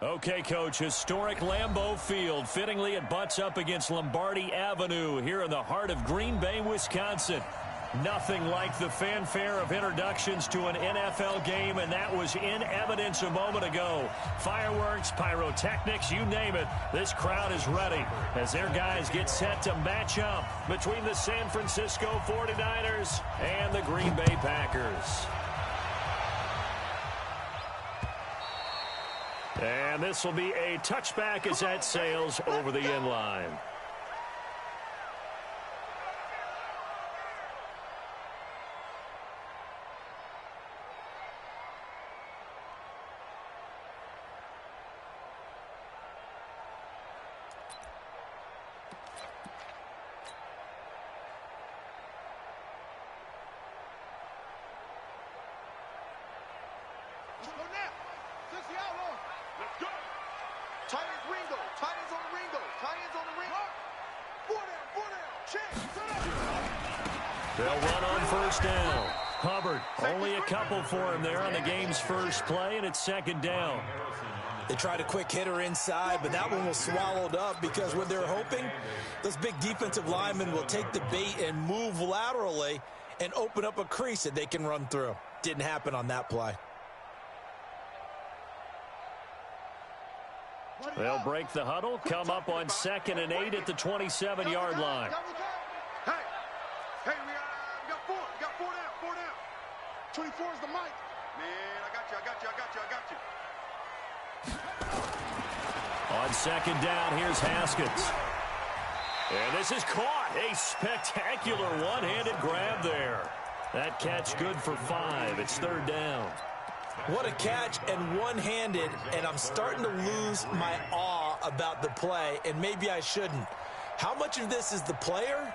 Okay, Coach, historic Lambeau Field. Fittingly, it butts up against Lombardi Avenue here in the heart of Green Bay, Wisconsin. Nothing like the fanfare of introductions to an NFL game, and that was in evidence a moment ago. Fireworks, pyrotechnics, you name it. This crowd is ready as their guys get set to match up between the San Francisco 49ers and the Green Bay Packers. And this will be a touchback as that sails over the end line. They'll run on first down. Hubbard, only a couple for him there on the game's first play, and it's second down. They tried a quick hitter inside, but that one was swallowed up because what they're hoping, those big defensive linemen will take the bait and move laterally and open up a crease that they can run through. Didn't happen on that play. They'll break the huddle, come up on 2nd and 8 at the 27-yard line. Hey, we got four. We got four down. 24 is the mic. Man, I got you. On 2nd down, here's Haskins. And this is caught. A spectacular one-handed grab there. That catch good for 5. It's 3rd down. What a catch and one-handed, and I'm starting to lose my awe about the play, and maybe I shouldn't. How much of this is the player?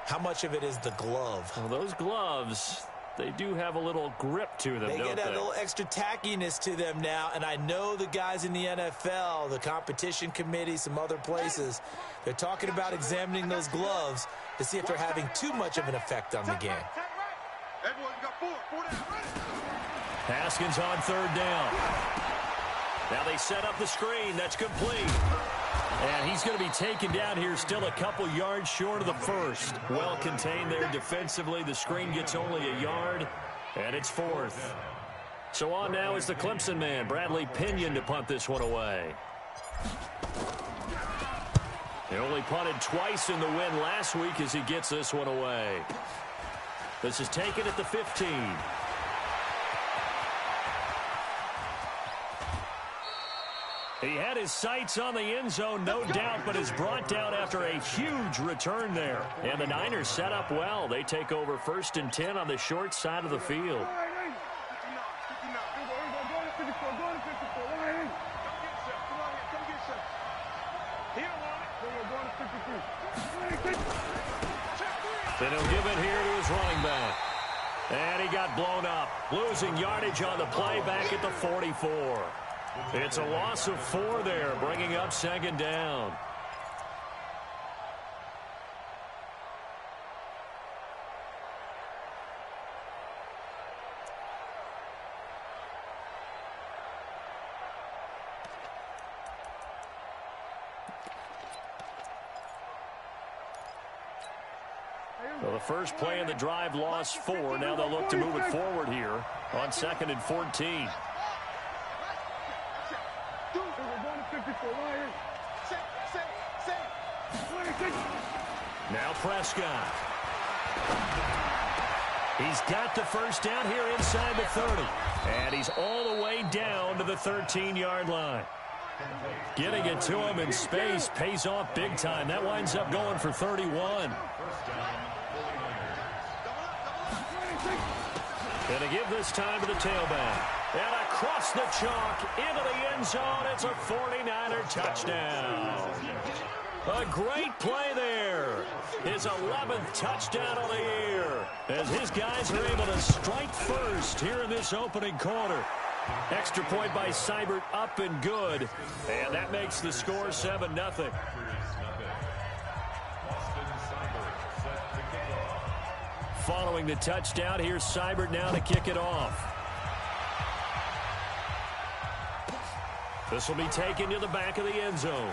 How much of it is the glove? Well, those gloves, they do have a little grip to them, They don't get they? a little extra tackiness to them now, and I know the guys in the NFL, the competition committee, some other places, they're talking about examining those gloves to see if they're having too much of an effect on the game. Everyone, you got four down. Haskins on 3rd down. Now they set up the screen. That's complete. And he's going to be taken down here still a couple yards short of the first. Well contained there defensively. The screen gets only a yard, and it's 4th. So on now is the Clemson man, Bradley Pinion, to punt this one away. He only punted twice in the win last week as he gets this one away. This is taken at the 15. He had his sights on the end zone, no doubt, but is brought down after a huge return there. And the Niners set up well. They take over 1st and 10 on the short side of the field. Then he'll give it here to his running back. And he got blown up, losing yardage on the play back at the 44. It's a loss of 4 there, bringing up 2nd down. Well, the first play in the drive lost 4. Now they'll look to move it forward here on 2nd and 14. Now Prescott. He's got the first down here inside the 30. And he's all the way down to the 13-yard line. Getting it to him in space pays off big time. That winds up going for 31. And to give this time to the tailback. And across the chalk into the end zone. It's a 49er touchdown. A great play there. His 11th touchdown of the year. As his guys are able to strike first here in this opening quarter. Extra point by Seibert, up and good. And that makes the score 7-0. Following the touchdown, here's Seibert now to kick it off. This will be taken to the back of the end zone.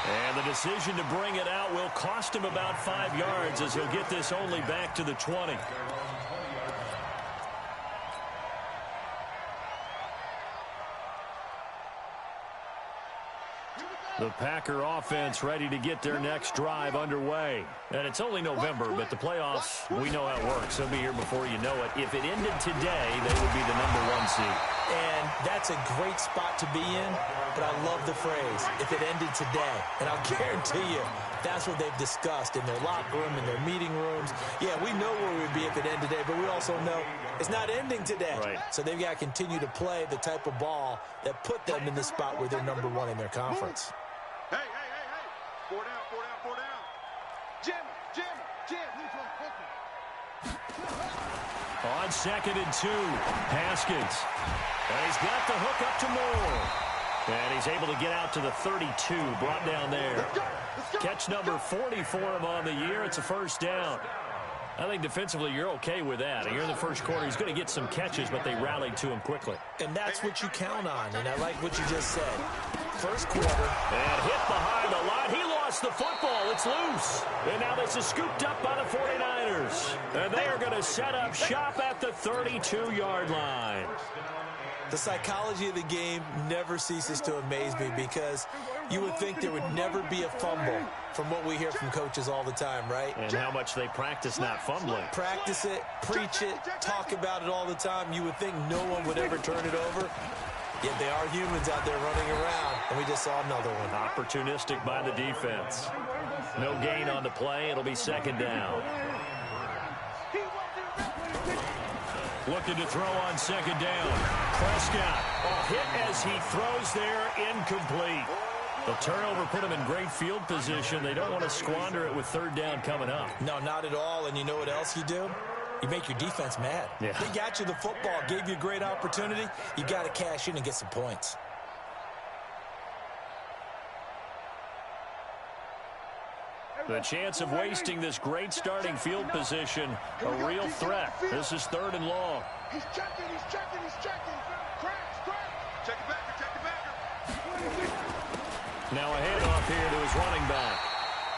And the decision to bring it out will cost him about 5 yards as he'll get this only back to the 20. The Packer offense ready to get their next drive underway. And it's only November, but the playoffs, we know how it works. They'll be here before you know it. If it ended today, they would be the #1 seed. And that's a great spot to be in, but I love the phrase, if it ended today. And I'll guarantee you, that's what they've discussed in their locker room, in their meeting rooms. Yeah, we know where we'd be if it ended today, but we also know it's not ending today. Right. So they've got to continue to play the type of ball that put them in the spot where they're #1 in their conference. Hey, hey, hey, hey. 4 down, 4 down, 4 down. Jim. On 2nd and 2, Haskins. And he's got the hook up to Moore. And he's able to get out to the 32, brought down there. Let's go. Catch number 40 for him on the year. It's a first down. I think defensively you're okay with that. Here in the first quarter, he's going to get some catches, but they rallied to him quickly. And that's what you count on, and I like what you just said. First quarter. And hit behind the line. He lost the football. It's loose. And now this is scooped up by the 49ers. And they are going to set up shop at the 32-yard line. The psychology of the game never ceases to amaze me because you would think there would never be a fumble from what we hear from coaches all the time, right? And how much they practice not fumbling. Practice it, preach it, talk about it all the time. You would think no one would ever turn it over. Yet they are humans out there running around, and we just saw another one. Opportunistic by the defense. No gain on the play. It'll be 2nd down. Looking to throw on 2nd down. Prescott, a hit as he throws there, incomplete. The turnover put him in great field position. They don't want to squander it with 3rd down coming up. No, not at all. And you know what else you do? You make your defense mad. Yeah. They got you the football, gave you a great opportunity. You got to cash in and get some points. The chance of wasting this great starting field position, a real threat. This is 3rd and long. He's checking. Crash. Check it back. Now a handoff here to his running back.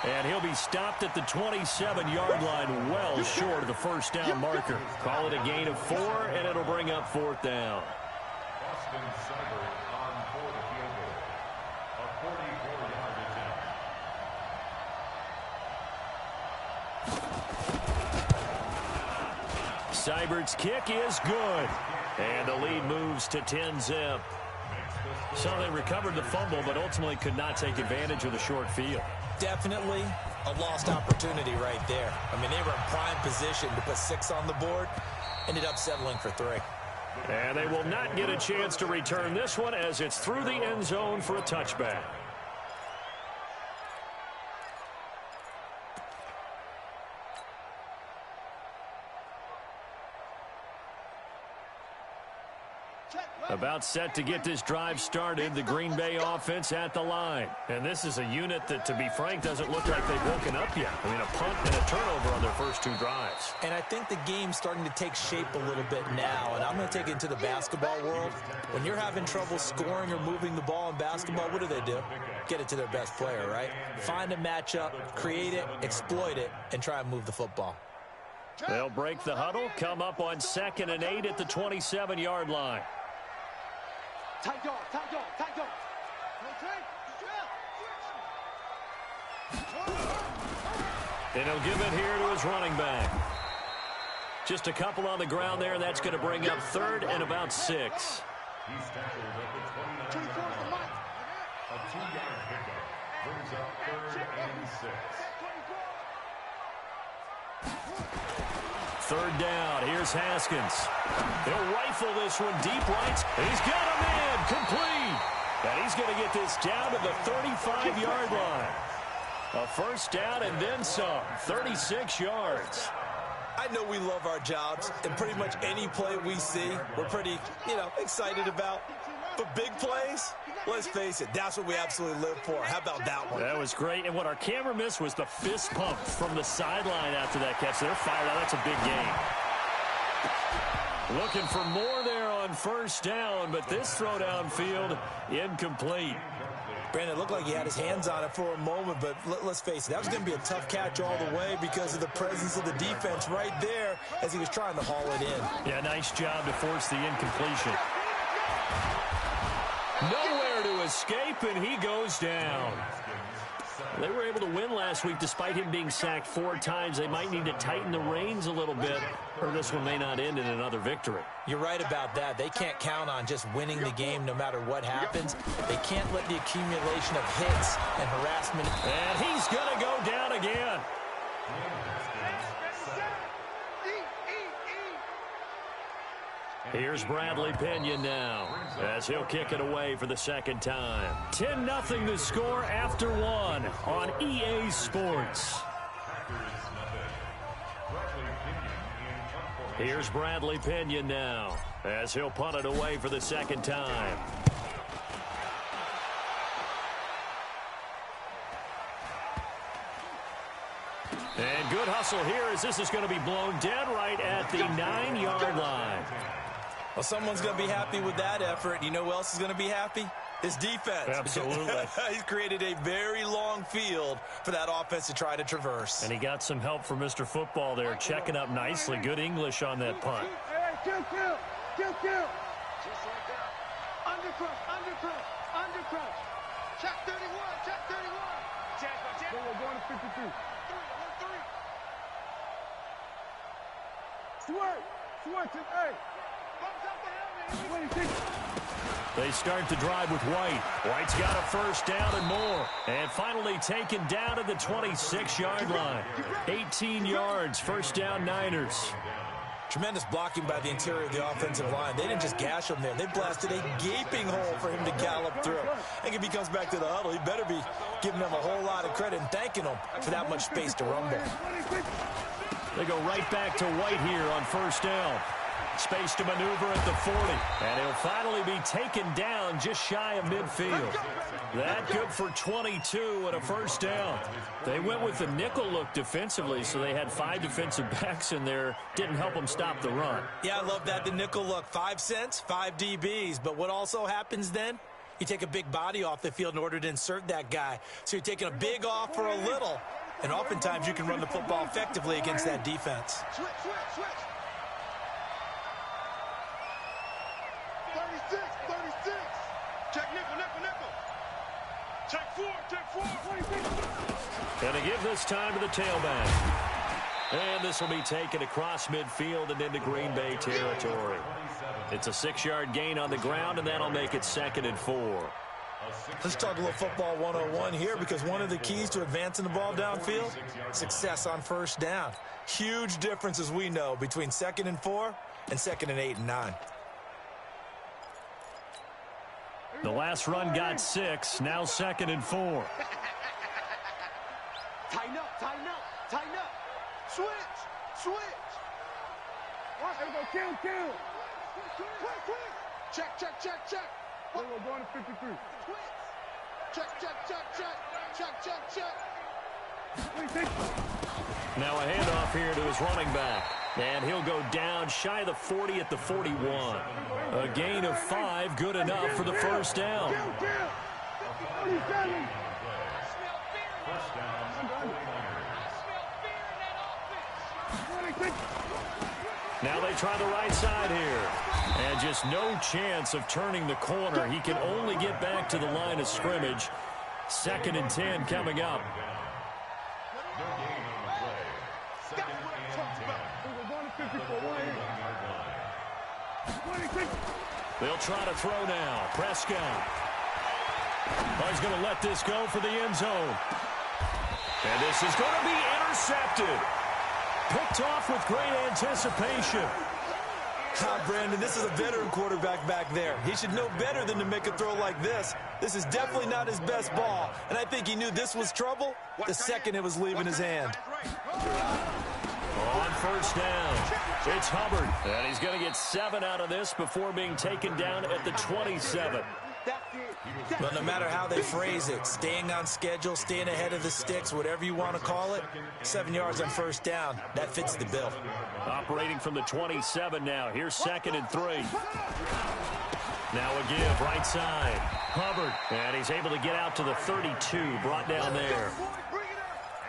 And he'll be stopped at the 27-yard line, well short of the first down marker. Call it a gain of 4, and it'll bring up 4th down. Seibert's kick is good. And the lead moves to 10-zip. So they recovered the fumble, but ultimately could not take advantage of the short field. Definitely a lost opportunity right there. I mean, they were in prime position to put 6 on the board. Ended up settling for 3. And they will not get a chance to return this one as it's through the end zone for a touchback. About set to get this drive started, the Green Bay offense at the line. And this is a unit that, to be frank, doesn't look like they've woken up yet. I mean, a punt and a turnover on their first 2 drives. And I think the game's starting to take shape a little bit now, and I'm going to take it into the basketball world. When you're having trouble scoring or moving the ball in basketball, what do? Get it to their best player, right? Find a matchup, create it, exploit it, and try and move the football. They'll break the huddle, come up on 2nd and 8 at the 27-yard line. Tight dog. And he'll give it here to his running back. Just a couple on the ground there, and that's going to bring up 3rd and about 6. He's tackled at the 24. A 2-yard pickup brings up 3rd and 6. 3rd down. Here's Haskins. He'll rifle this one deep right. He's got him in. Complete. And he's going to get this down to the 35-yard line. A first down and then some. 36 yards. I know we love our jobs, and pretty much any play we see, we're pretty, excited about. But big plays, let's face it, that's what we absolutely live for. How about that one? That was great. And what our camera missed was the fist pump from the sideline after that catch. They're fired out. That's a big game. Looking for more there on on first down, but this throw downfield incomplete. Brandon, it looked like he had his hands on it for a moment, but let's face it, that was going to be a tough catch all the way because of the presence of the defense right there as he was trying to haul it in. Yeah, nice job to force the incompletion. Nowhere to escape, and he goes down. They were able to win last week despite him being sacked 4 times. They might need to tighten the reins a little bit, or this one may not end in another victory. You're right about that. They can't count on just winning the game no matter what happens. They can't let the accumulation of hits and harassment. And he's going to go down again. Here's Bradley Pinion now as he'll kick it away for the second time. 10-0 the score after 1 on EA Sports. Here's Bradley Pinion now as he'll punt it away for the second time. And good hustle here as this is going to be blown dead right at the 9-yard line. Well, someone's going to be happy with that effort. You know who else is going to be happy? His defense. Absolutely. He's created a very long field for that offense to try to traverse. And he got some help from Mr. Football there, checking up nicely. Good English on that punt. Hey, kill. Just like that. Under crunch. Check 31. Check. We're going to 53. 1-3. Switch it, hey. They start the drive with White. White's got a first down and more. And finally taken down at the 26-yard line. 18 yards, first down Niners. Tremendous blocking by the interior of the offensive line. They didn't just gash him there. They blasted a gaping hole for him to gallop through. I think if he comes back to the huddle, he better be giving them a whole lot of credit and thanking them for that much space to rumble. They go right back to White here on first down. Space to maneuver at the 40. And he'll finally be taken down just shy of midfield. That good for 22 and a first down. They went with the nickel look defensively, so they had 5 defensive backs in there. Didn't help them stop the run. Yeah, I love that. The nickel look. 5 cents, 5 DBs. But what also happens then? You take a big body off the field in order to insert that guy. So you're taking a big off for a little. And oftentimes you can run the football effectively against that defense. Switch. 36. Check nickel. Check 4. And to give this time to the tailback. And this will be taken across midfield and into Green Bay territory. It's a 6-yard gain on the ground, and that'll make it 2nd and 4. Let's talk a little football 101 here, because one of the keys to advancing the ball downfield, success on first down. Huge difference, as we know, between 2nd and 4 and 2nd and 8 and 9. The last run got 6, now 2nd and 4. Tighten up. Switch. Here we go, kill. Quick. Check. We're going to 53. Check. Now a handoff here to his running back. And he'll go down shy of the 40 at the 41. A gain of 5, good enough for the first down. Now they try the right side here. And just no chance of turning the corner. He can only get back to the line of scrimmage. 2nd and 10 coming up. They'll try to throw now. Prescott. Oh, he's going to let this go for the end zone. And this is going to be intercepted. Picked off with great anticipation. Brandon, this is a veteran quarterback back there. He should know better than to make a throw like this. This is definitely not his best ball. And I think he knew this was trouble the second it was leaving his hand. On first down, it's Hubbard. And he's going to get 7 out of this before being taken down at the 27. Well, no matter how they phrase it, staying on schedule, staying ahead of the sticks, whatever you want to call it, 7 yards on first down, that fits the bill. Operating from the 27 now. Here's 2nd and 3. Now a give, right side. Hubbard, and he's able to get out to the 32, brought down there.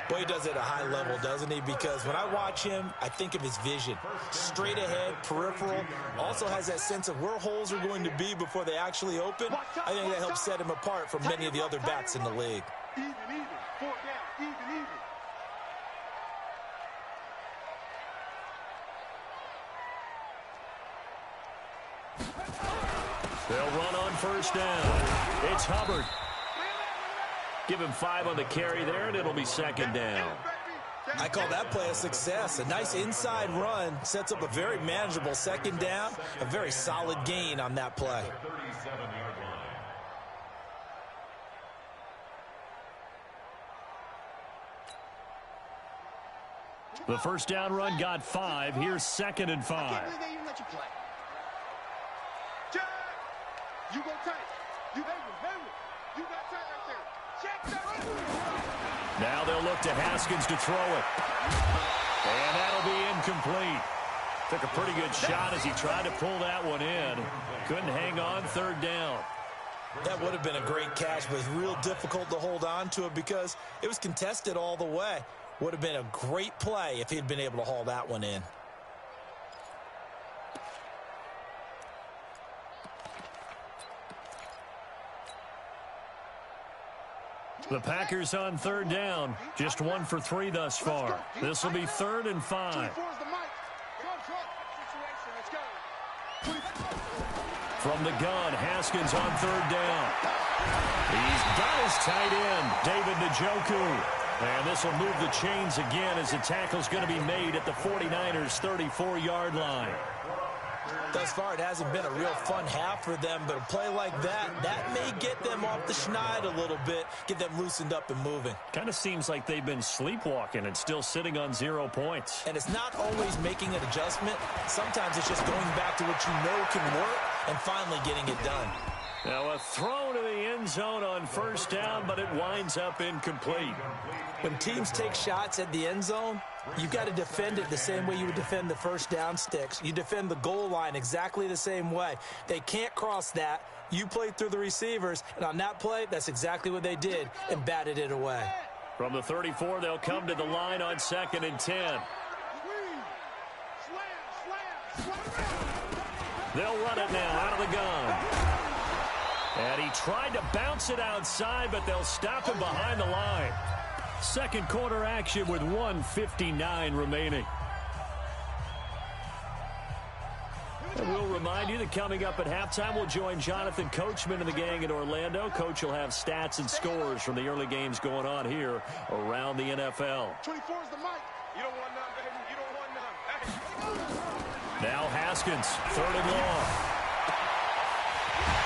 Boy, he does it at a high level, doesn't he? Because when I watch him, I think of his vision. Straight ahead, peripheral, also has that sense of where holes are going to be before they actually open. I think that helps set him apart from many of the other backs in the league. Even, 4 down, even. They'll run on first down. It's Hubbard. Give him 5 on the carry there, and it'll be 2nd down. I call that play a success. A nice inside run sets up a very manageable 2nd down. A very solid gain on that play. The first down run got 5. Here's 2nd and 5. You go tight. You got tight right there. Check that. Now they'll look to Haskins to throw it. And that'll be incomplete. Took a pretty good shot as he tried to pull that one in. Couldn't hang on, 3rd down. That would have been a great catch, but it's real difficult to hold on to it because it was contested all the way. Would have been a great play if he'd been able to haul that one in. The Packers on 3rd down. Just 1 for 3 thus far. This will be 3rd and 5. From the gun, Haskins on 3rd down. He's got his tight end, David Njoku. And this will move the chains again as the tackle's going to be made at the 49ers' 34-yard line. Thus far, it hasn't been a real fun half for them, but a play like that may get them off the schneid a little bit, get them loosened up and moving. Kind of seems like they've been sleepwalking and still sitting on 0 points. And it's not always making an adjustment. Sometimes it's just going back to what you know can work and finally getting it done. Now a throw to the end zone on first down, but it winds up incomplete. When teams take shots at the end zone, you got to defend it the same way you would defend the first down sticks. You defend the goal line exactly the same way. They can't cross that. You played through the receivers, and on that play, that's exactly what they did and batted it away. From the 34, they'll come to the line on 2nd and 10. They'll run it now out of the gun. And he tried to bounce it outside, but they'll stop him behind the line. Second quarter action with 1:59 remaining. And we'll remind you that coming up at halftime, we'll join Jonathan Coachman and the gang in Orlando. Coach will have stats and scores from the early games going on here around the NFL. 24 is the mic. You don't want none, baby. You don't want none. Hey. Now Haskins, 3rd and long.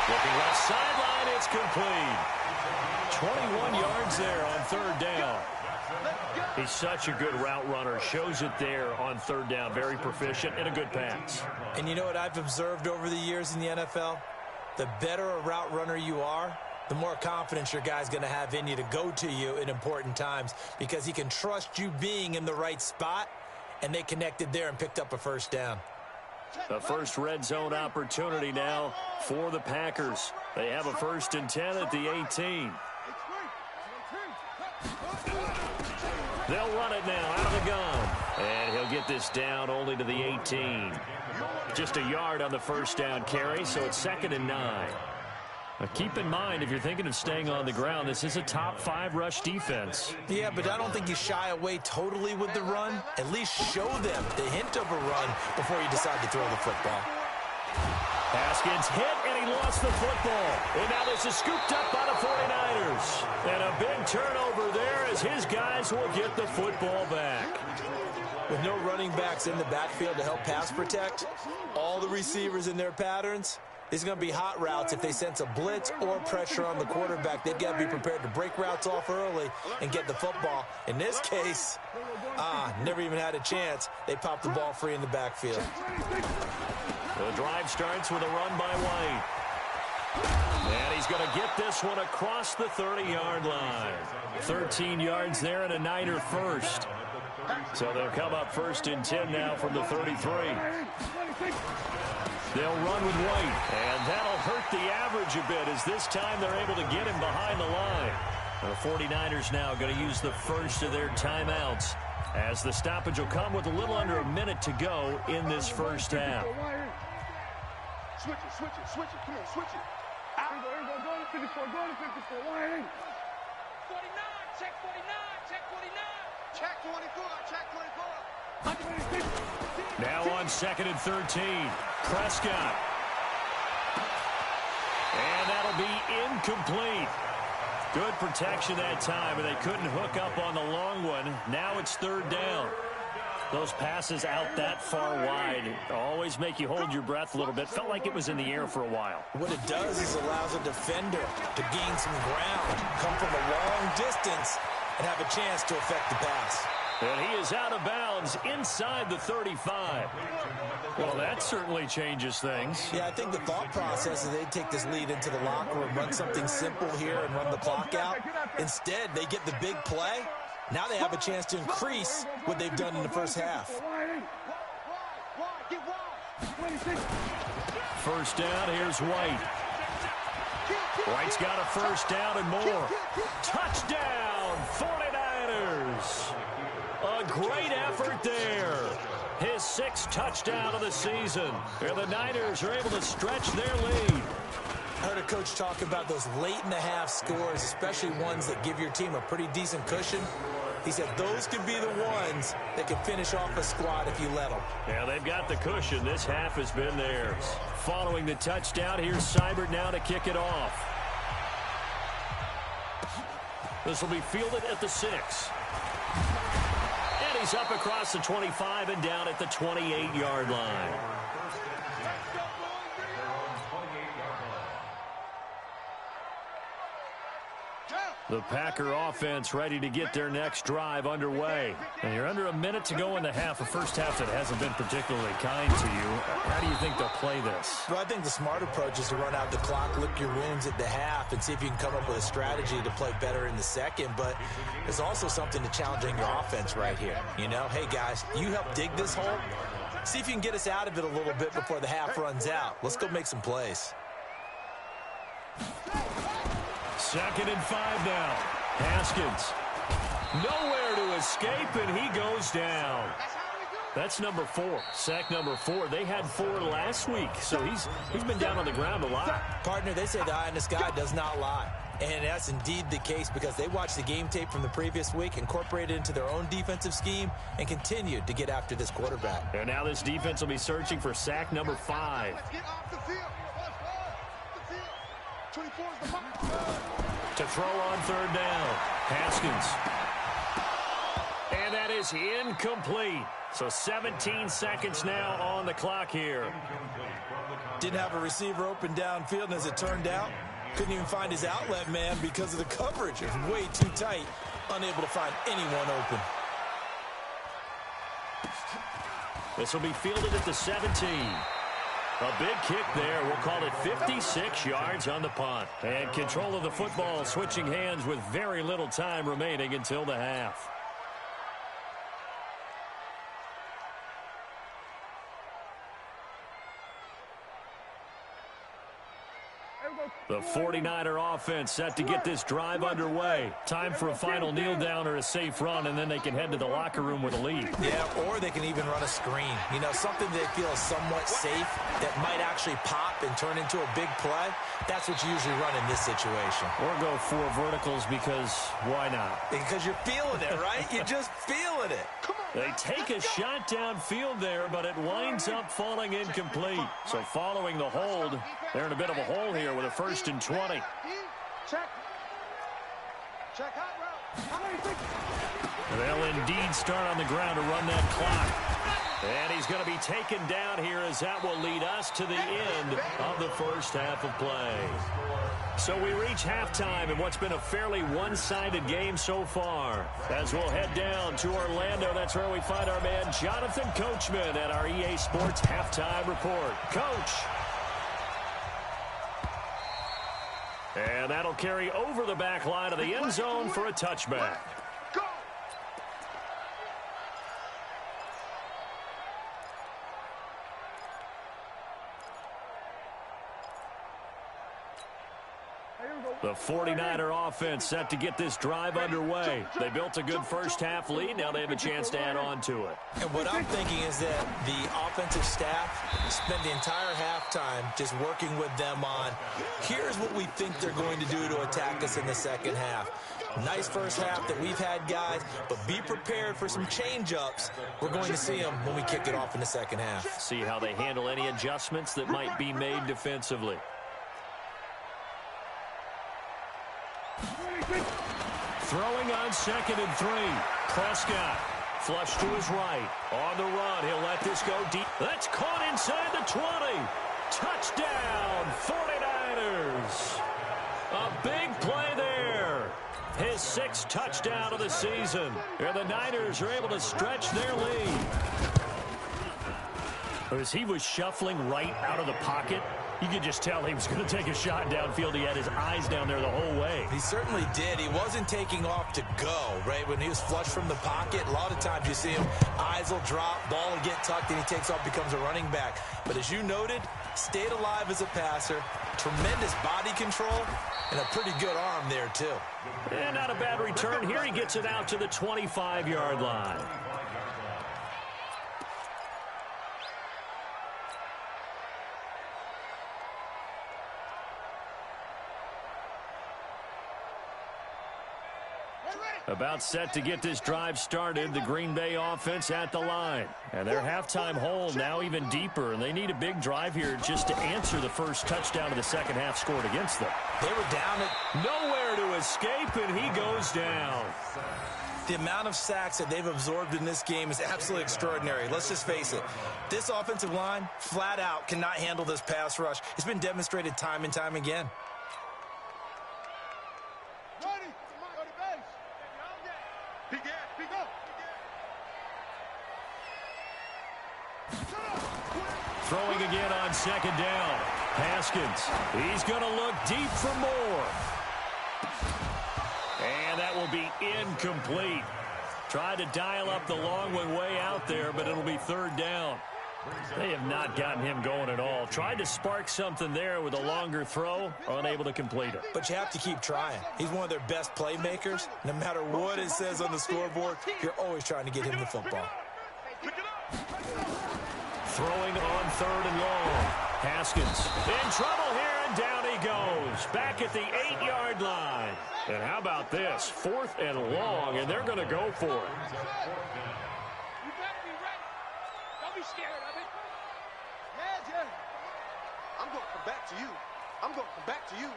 Looking left sideline, it's complete. 21 yards there on 3rd down. He's such a good route runner. Shows it there on 3rd down. Very proficient and a good pass. And you know what I've observed over the years in the NFL? The better a route runner you are, the more confidence your guy's going to have in you to go to you in important times because he can trust you being in the right spot, and they connected there and picked up a first down. The first red zone opportunity now for the Packers. They have a 1st and 10 at the 18. They'll run it now out of the gun. And he'll get this down only to the 18. Just a yard on the first down carry, so it's 2nd and 9. Now keep in mind, if you're thinking of staying on the ground, this is a top 5 rush defense. Yeah, but I don't think you shy away totally with the run. At least show them the hint of a run before you decide to throw the football. Haskins hit, and he lost the football. And now this is scooped up by the 49ers. And a big turnover there as his guys will get the football back. With no running backs in the backfield to help pass protect, all the receivers in their patterns, these are going to be hot routes. If they sense a blitz or pressure on the quarterback, they've got to be prepared to break routes off early and get the football. In this case, never even had a chance. They popped the ball free in the backfield. The drive starts with a run by White. And he's going to get this one across the 30-yard line. 13 yards there and a Niner first. So they'll come up first and 10 now from the 33. They'll run with White, and that'll hurt the average a bit as this time they're able to get him behind the line. The 49ers now going to use the first of their timeouts as the stoppage will come with a little under a minute to go in this first half. Switch it, switch it, switch it. Come on, switch it. Out. Here we go, go to 54, go to 54. 49, check 49, check 49. Check 24, check 24. Now on 2nd and 13, Prescott. And that'll be incomplete. Good protection that time, and they couldn't hook up on the long one. Now it's 3rd down. Those passes out that far wide always make you hold your breath a little bit. Felt like it was in the air for a while. What it does is allows a defender to gain some ground, come from a long distance, and have a chance to affect the pass. And he is out of bounds inside the 35. Well, that certainly changes things. Yeah, I think the thought process is they take this lead into the locker room, run something simple here and run the clock out. Instead, they get the big play. Now they have a chance to increase what they've done in the first half. First down, here's White. White's got a first down and more. Touchdown, 49ers. A great effort there. His 6th touchdown of the season. And the Niners are able to stretch their lead. I heard a coach talk about those late-in-the-half scores, especially ones that give your team a pretty decent cushion. He said those could be the ones that can finish off a squad if you let them. Yeah, they've got the cushion. This half has been theirs. Following the touchdown, here's Seibert now to kick it off. This will be fielded at the 6. And he's up across the 25 and down at the 28-yard line. The Packer offense ready to get their next drive underway. And you're under a minute to go in the half, a first half that hasn't been particularly kind to you. How do you think they'll play this? Well, I think the smart approach is to run out the clock, lick your wounds at the half, and see if you can come up with a strategy to play better in the second. But there's also something to challenging your offense right here. You know, hey, guys, you help dig this hole. See if you can get us out of it a little bit before the half runs out. Let's go make some plays. 2nd and 5 now. Haskins. Nowhere to escape, and he goes down. That's number 4. Sack number 4. They had 4 last week, so he's been down on the ground a lot. Partner, they say the eye in the sky does not lie. And that's indeed the case because they watched the game tape from the previous week, incorporated it into their own defensive scheme, and continued to get after this quarterback. And now this defense will be searching for sack number 5. Get off the field. 24 is the mark. To throw on 3rd down. Haskins. And that is incomplete. So 17 seconds now on the clock here. Didn't have a receiver open downfield, and as it turned out, couldn't even find his outlet man because of the coverage. It was way too tight, unable to find anyone open. This will be fielded at the 17. A big kick there. We'll call it 56 yards on the punt. And control of the football switching hands with very little time remaining until the half. The 49er offense set to get this drive underway. Time for a final kneel down or a safe run, and then they can head to the locker room with a lead. Yeah, or they can even run a screen. You know, something they feel is somewhat safe that might actually pop and turn into a big play. That's what you usually run in this situation. Or go 4 verticals because why not? Because you're feeling it, right? You're just feeling it. They take a shot downfield there, but it winds up falling incomplete. So following the hold, they're in a bit of a hole here with a 1st and 20. Check. Check out route. They'll indeed start on the ground to run that clock. And he's going to be taken down here as that will lead us to the end of the first half of play. So we reach halftime in what's been a fairly one-sided game so far. As we'll head down to Orlando, that's where we find our man Jonathan Coachman at our EA Sports Halftime Report. Coach. And that'll carry over the back line of the end zone for a touchback. Go! The 49er offense set to get this drive underway. They built a good first-half lead. Now they have a chance to add on to it. And what I'm thinking is that the offensive staff spent the entire halftime just working with them on, here's what we think they're going to do to attack us in the second half. Nice first half that we've had, guys, but be prepared for some change-ups. We're going to see them when we kick it off in the second half. See how they handle any adjustments that might be made defensively. Throwing on 2nd and 3. Prescott flush to his right. On the run, he'll let this go deep. That's caught inside the 20. Touchdown, 49ers. A big play there. His 6th touchdown of the season. And the Niners are able to stretch their lead. As he was shuffling right out of the pocket, you could just tell he was going to take a shot downfield. He had his eyes down there the whole way. He certainly did. He wasn't taking off to go, right? When he was flush from the pocket, a lot of times you see him, eyes will drop, ball will get tucked, and he takes off, becomes a running back. But as you noted, stayed alive as a passer, tremendous body control, and a pretty good arm there, too. And not a bad return. Here he gets it out to the 25-yard line. About set to get this drive started, the Green Bay offense at the line. And their halftime hole now even deeper, and they need a big drive here just to answer the first touchdown of the second half scored against them. They were down at nowhere to escape, and he goes down. The amount of sacks that they've absorbed in this game is absolutely extraordinary. Let's just face it. This offensive line, flat out, cannot handle this pass rush. It's been demonstrated time and time again. Throwing again on 2nd down. Haskins, he's going to look deep for more. And that will be incomplete. Tried to dial up the long one way out there, but it'll be 3rd down. They have not gotten him going at all. Tried to spark something there with a longer throw, unable to complete it. But you have to keep trying. He's one of their best playmakers. No matter what it says on the scoreboard, you're always trying to get him the football. Throwing on 3rd and long. Haskins in trouble here, and down he goes. Back at the 8-yard line. And how about this? 4th and long, and they're going to go for it. You better be ready. Don't be scared of it. Yeah. I'm going to come back to you. I'm going to come back to you.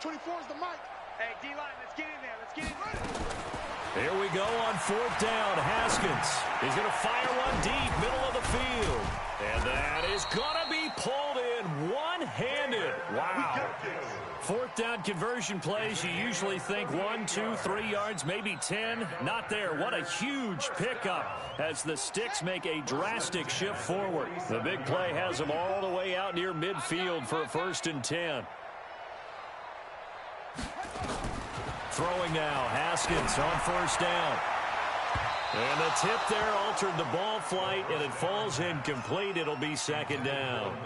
24 is the mic. Hey, D-line, let's get in there. Let's get in there. Here we go on 4th down. Haskins. He's going to fire one deep, middle of the field. And that is going to be pulled in one-handed. Wow. 4th down conversion plays, you usually think 1, 2, 3 yards, maybe 10. Not there. What a huge pickup as the Sticks make a drastic shift forward. The big play has them all the way out near midfield for a 1st and 10. Throwing now, Haskins on 1st down. And the tip there altered the ball flight, and it falls incomplete. It'll be 2nd down.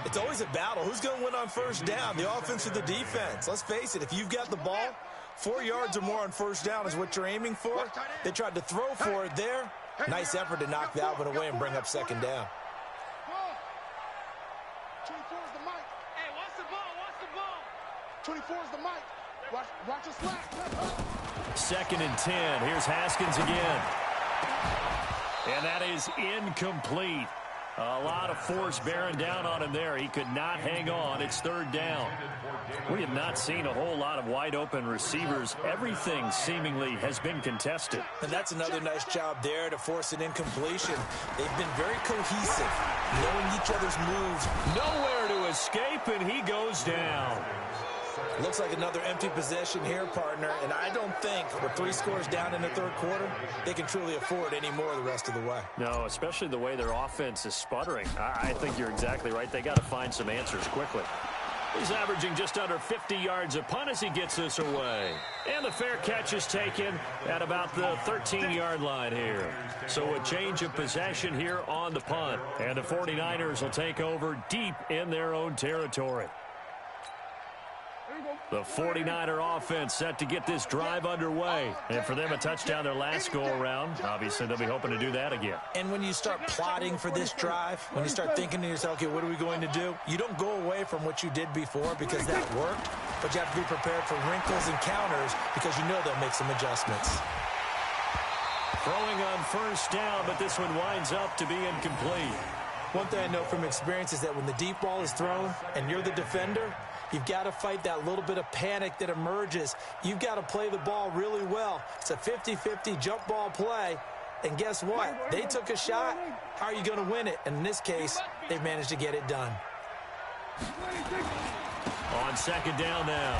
It's always a battle. Who's going to win on 1st down, the offense or the defense? Let's face it, if you've got the ball, 4 yards or more on 1st down is what you're aiming for. They tried to throw for it there. Nice effort to knock that one away and bring up 2nd down. 24 is the mic. Hey, watch the ball. Watch the ball. 24 is the mic. Watch the slap. 2nd and 10. Here's Haskins again. And that is incomplete. A lot of force bearing down on him there. He could not hang on. It's 3rd down. We have not seen a whole lot of wide open receivers. Everything seemingly has been contested. And that's another nice job there to force an incompletion. They've been very cohesive, knowing each other's moves. Nowhere to escape, and he goes down. Looks like another empty possession here, partner, and I don't think with 3 scores down in the 3rd quarter, they can truly afford any more the rest of the way. No, especially the way their offense is sputtering. I think you're exactly right. They got to find some answers quickly. He's averaging just under 50 yards a punt as he gets this away. And the fair catch is taken at about the 13-yard line here. So a change of possession here on the punt. And the 49ers will take over deep in their own territory. The 49er offense set to get this drive underway. And for them, a touchdown their last go-around. Obviously, they'll be hoping to do that again. And when you start plotting for this drive, when you start thinking to yourself, okay, what are we going to do? You don't go away from what you did before because that worked, but you have to be prepared for wrinkles and counters because you know they'll make some adjustments. Throwing on first down, but this one winds up to be incomplete. One thing I know from experience is that when the deep ball is thrown and you're the defender, you've got to fight that little bit of panic that emerges. You've got to play the ball really well. It's a 50-50 jump ball play. And guess what? They took a shot. How are you going to win it? And in this case, they've managed to get it done. On second down now,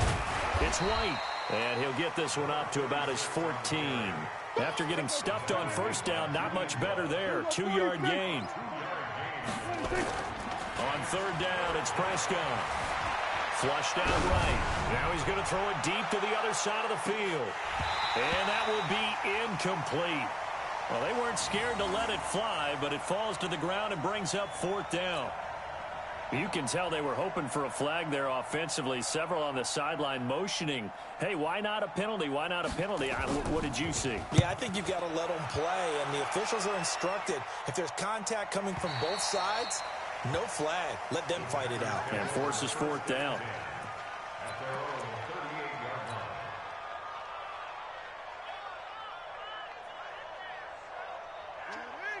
it's White. And he'll get this one up to about his 14. After getting stuffed on first down, not much better there. 2-yard gain. On third down, it's Prescott. Flushed out right. Now he's going to throw it deep to the other side of the field. And that will be incomplete. Well, they weren't scared to let it fly, but it falls to the ground and brings up fourth down. You can tell they were hoping for a flag there offensively. Several on the sideline motioning, hey, why not a penalty? Why not a penalty? What did you see? Yeah, I think you've got to let them play, and the officials are instructed. If there's contact coming from both sides, no flag. Let them fight it out. And forces fourth down.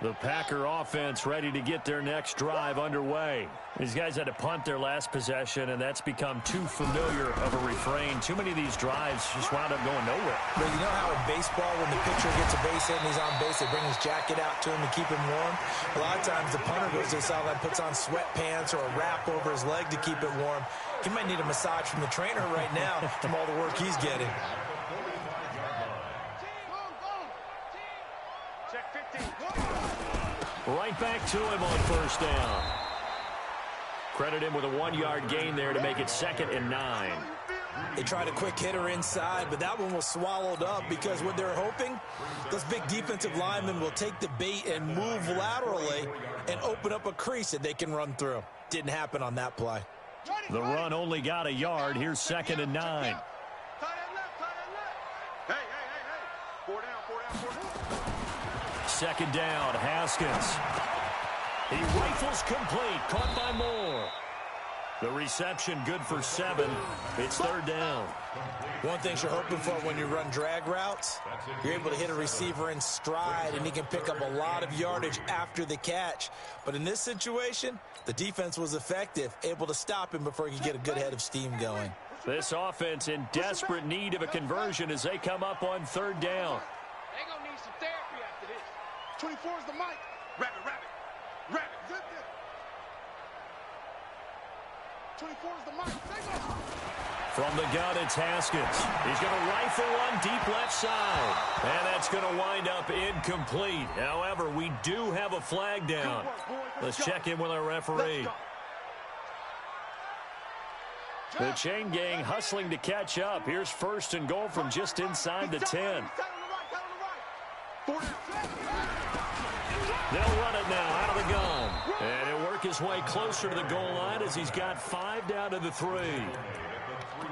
The Packer offense ready to get their next drive underway. These guys had to punt their last possession, and that's become too familiar of a refrain. Too many of these drives just wound up going nowhere. But you know how in baseball, when the pitcher gets a base hit and he's on base, they bring his jacket out to him to keep him warm? A lot of times the punter goes to the sideline, puts on sweatpants or a wrap over his leg to keep it warm. He might need a massage from the trainer right now from all the work he's getting. Right back to him on first down. Credit him with a 1-yard gain there to make it 2nd and 9. They tried a quick hitter inside, but that one was swallowed up because what they're hoping, those big defensive linemen will take the bait and move laterally and open up a crease that they can run through. Didn't happen on that play. The run only got a yard. Here's 2nd and 9. Second down, Haskins. He rifles complete, caught by Moore. The reception good for 7. It's third down. One thing you're hoping for when you run drag routes, you're able to hit a receiver in stride, and he can pick up a lot of yardage after the catch. But in this situation, the defense was effective, able to stop him before he could get a good head of steam going. This offense in desperate need of a conversion as they come up on third down. They're going to need some therapy after this. 24 is the mic. Rabbit. 24 is the mic. From the gun, it's Haskins. He's going to rifle one deep left side. And that's going to wind up incomplete. However, we do have a flag down. Let's check in with our referee. The chain gang hustling to catch up. Here's 1st and goal from just inside the 10. They'll run it now out of the gun. And he'll work his way closer to the goal line as he's got 5 down to the 3.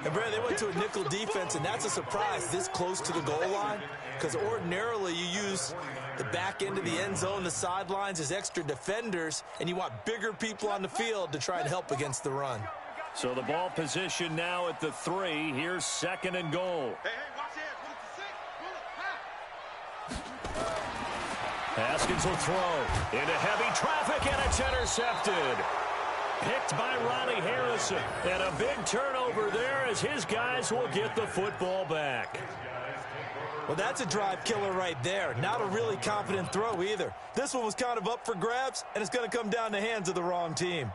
And Brad, they went to a nickel defense, and that's a surprise this close to the goal line, because ordinarily you use the back end of the end zone, the sidelines as extra defenders, and you want bigger people on the field to try and help against the run. So the ball position now at the 3. Here's 2nd and goal. Haskins will throw into heavy traffic, and it's intercepted. Picked by Ronnie Harrison. And a big turnover there as his guys will get the football back. Well, that's a drive killer right there. Not a really confident throw either. This one was kind of up for grabs, and it's going to come down the hands of the wrong team.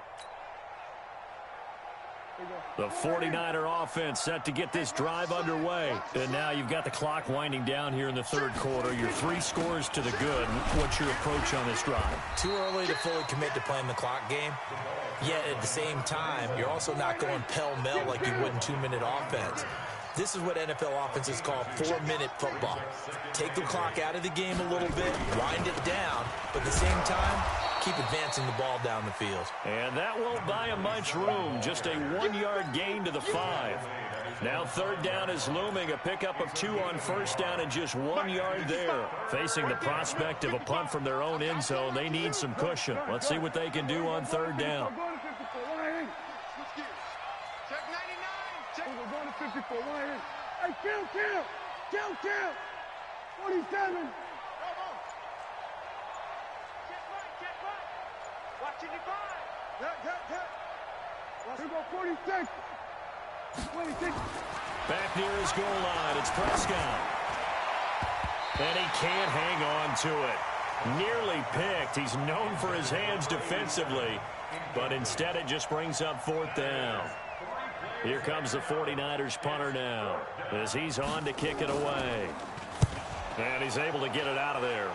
The 49er offense set to get this drive underway. And now you've got the clock winding down here in the third quarter. You're 3 scores to the good. What's your approach on this drive? Too early to fully commit to playing the clock game. Yet at the same time, you're also not going pell-mell like you would in 2-minute offense. This is what NFL offenses call 4-minute football. Take the clock out of the game a little bit, wind it down, but at the same time, keep advancing the ball down the field. And that won't buy him much room. Just a 1-yard gain to the 5. Now third down is looming. A pickup of 2 on first down and just 1 yard there. Facing the prospect of a punt from their own end zone, they need some cushion. Let's see what they can do on third down. We're going to 54. Hey, kill. 47. Watch it, Here go 46. 26. Back near his goal line, it's Prescott. And he can't hang on to it. Nearly picked. He's known for his hands defensively, but instead it just brings up fourth down. Here comes the 49ers punter now as he's on to kick it away. And he's able to get it out of there.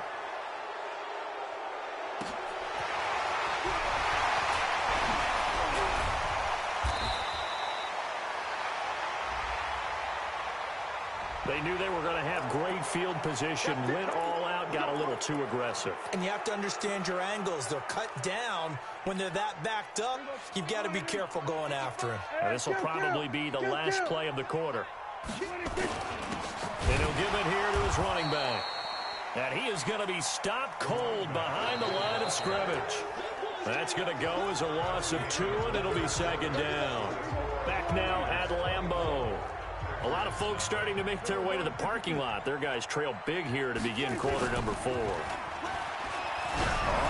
They knew they were going to have great field position, went all out, got a little too aggressive. And you have to understand your angles. They're cut down when they're that backed up. You've got to be careful going after him. This will probably be the last play of the quarter. And he'll give it here to his running back. And he is going to be stopped cold behind the line of scrimmage. That's going to go as a loss of 2, and it'll be second down. Back now at Lambeau. A lot of folks starting to make their way to the parking lot. Their guys trail big here to begin quarter number 4. On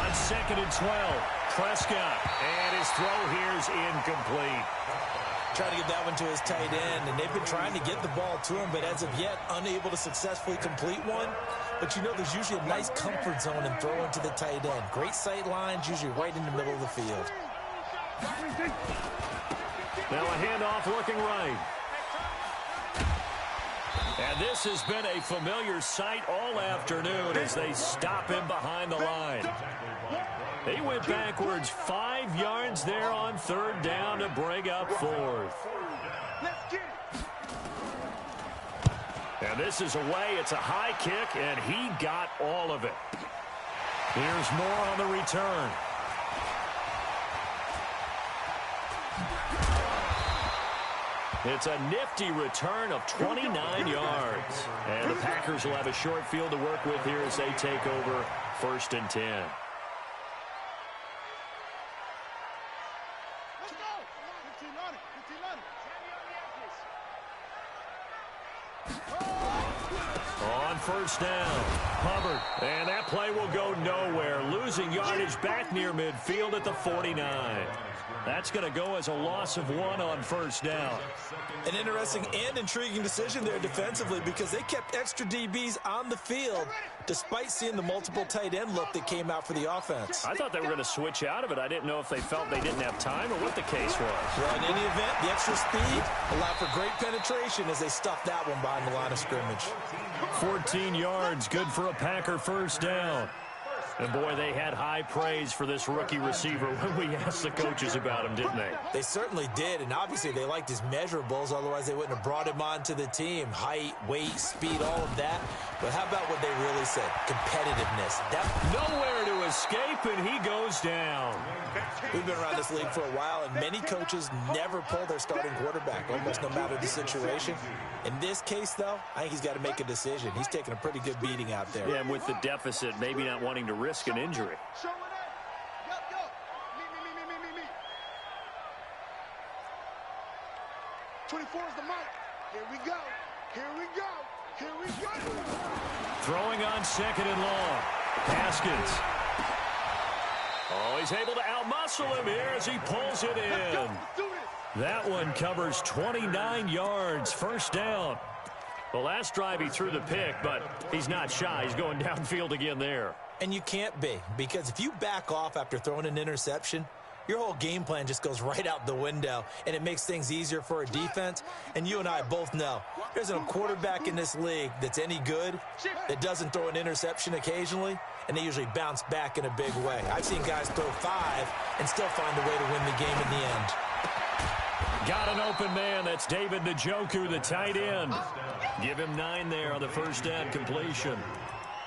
2nd and 12, Prescott. And his throw here is incomplete. Trying to get that one to his tight end, and they've been trying to get the ball to him, but as of yet, unable to successfully complete one. But you know there's usually a nice comfort zone in throwing to the tight end. Great sight lines, usually right in the middle of the field. Now a handoff looking right. And this has been a familiar sight all afternoon as they stop him behind the line. He went backwards 5 yards there on third down to bring up fourth. And this is away. It's a high kick, and he got all of it. Here's more on the return. It's a nifty return of 29 yards. And the Packers will have a short field to work with here as they take over 1st and 10. Let's go. 15 on it. 15 on it. On first down, Hubbard. And that play will go nowhere. Losing yardage back near midfield at the 49. That's going to go as a loss of 1 on first down. An interesting and intriguing decision there defensively because they kept extra DBs on the field despite seeing the multiple tight end look that came out for the offense. I thought they were going to switch out of it. I didn't know if they felt they didn't have time or what the case was. Well, in any event, the extra speed allowed for great penetration as they stuffed that one behind the line of scrimmage. 14 yards, good for a Packer first down. And, boy, they had high praise for this rookie receiver when we asked the coaches about him, didn't they? They certainly did, and obviously they liked his measurables. Otherwise, they wouldn't have brought him onto the team. Height, weight, speed, all of that. But how about what they really said? Competitiveness. Nowhere to escape, and he goes down. We've been around this league for a while, and many coaches never pull their starting quarterback, almost no matter the situation. In this case, though, I think he's got to make a decision. He's taking a pretty good beating out there. Yeah, and with the deficit, maybe not wanting to risk an injury. Show it up. Yo. Me. 24 is the mark. Here we go. Throwing on 2nd and long. Haskins. Oh, he's able to outmuscle him here as he pulls it in. That one covers 29 yards, first down. The last drive he threw the pick, but he's not shy. He's going downfield again there. And you can't be, because if you back off after throwing an interception, your whole game plan just goes right out the window, and it makes things easier for a defense. And you and I both know there's a quarterback in this league that's any good that doesn't throw an interception occasionally, and they usually bounce back in a big way. I've seen guys throw 5 and still find a way to win the game in the end. Got an open man. That's David Njoku, the tight end. Give him 9 there on the first down completion.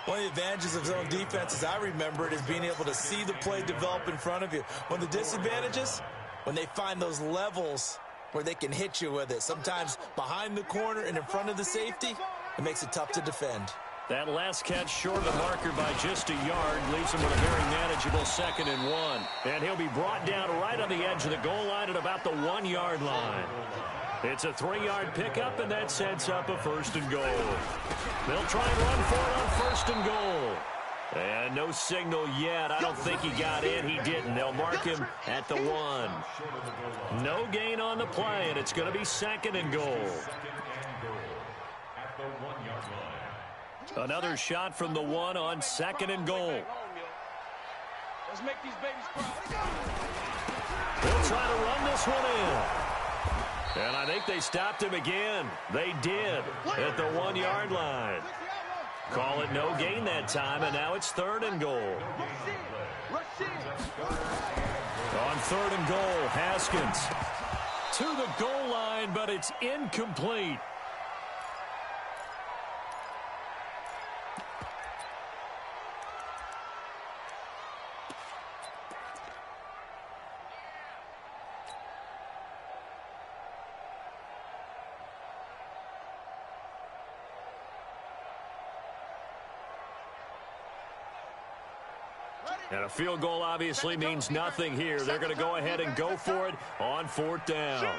One of the advantages of zone defense, as I remember it, is being able to see the play develop in front of you. One of the disadvantages, when they find those levels where they can hit you with it, sometimes behind the corner and in front of the safety, it makes it tough to defend. That last catch short of the marker by just a yard leaves him with a very manageable 2nd and 1. And he'll be brought down right on the edge of the goal line at about the 1-yard line. It's a 3-yard pickup, and that sets up a 1st and goal. They'll try and run for it on 1st and goal. And no signal yet. I don't think he got in. He didn't. They'll mark him at the 1. No gain on the play, and it's going to be 2nd and goal. Another shot from the 1 on 2nd and goal. Let's make these babies cry. They'll try to run this one in. And I think they stopped him again. They did at the 1-yard line. Call it no gain that time, and now it's 3rd and goal. On 3rd and goal, Haskins to the goal line, but it's incomplete. And a field goal obviously means nothing here. They're going to go ahead and go for it on 4th down.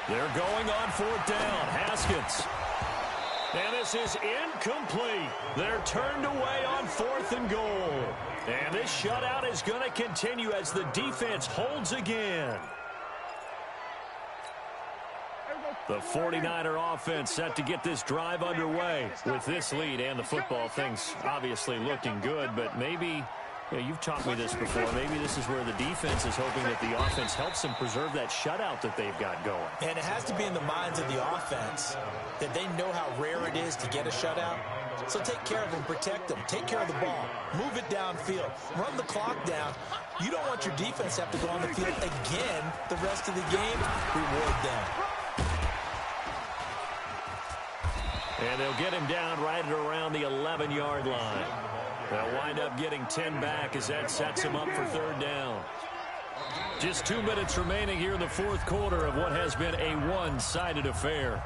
They're going on 4th down. Haskins. And this is incomplete. They're turned away on 4th and goal. And this shutout is going to continue as the defense holds again. The 49er offense set to get this drive underway. With this lead and the football, things obviously looking good, but maybe, you've taught me this before, maybe this is where the defense is hoping that the offense helps them preserve that shutout that they've got going. And it has to be in the minds of the offense that they know how rare it is to get a shutout. So take care of them, protect them, take care of the ball, move it downfield, run the clock down. You don't want your defense to have to go on the field again the rest of the game. Reward them. And they'll get him down right at around the 11-yard line. They'll wind up getting 10 back as that sets him up for 3rd down. Just 2 minutes remaining here in the 4th quarter of what has been a one-sided affair.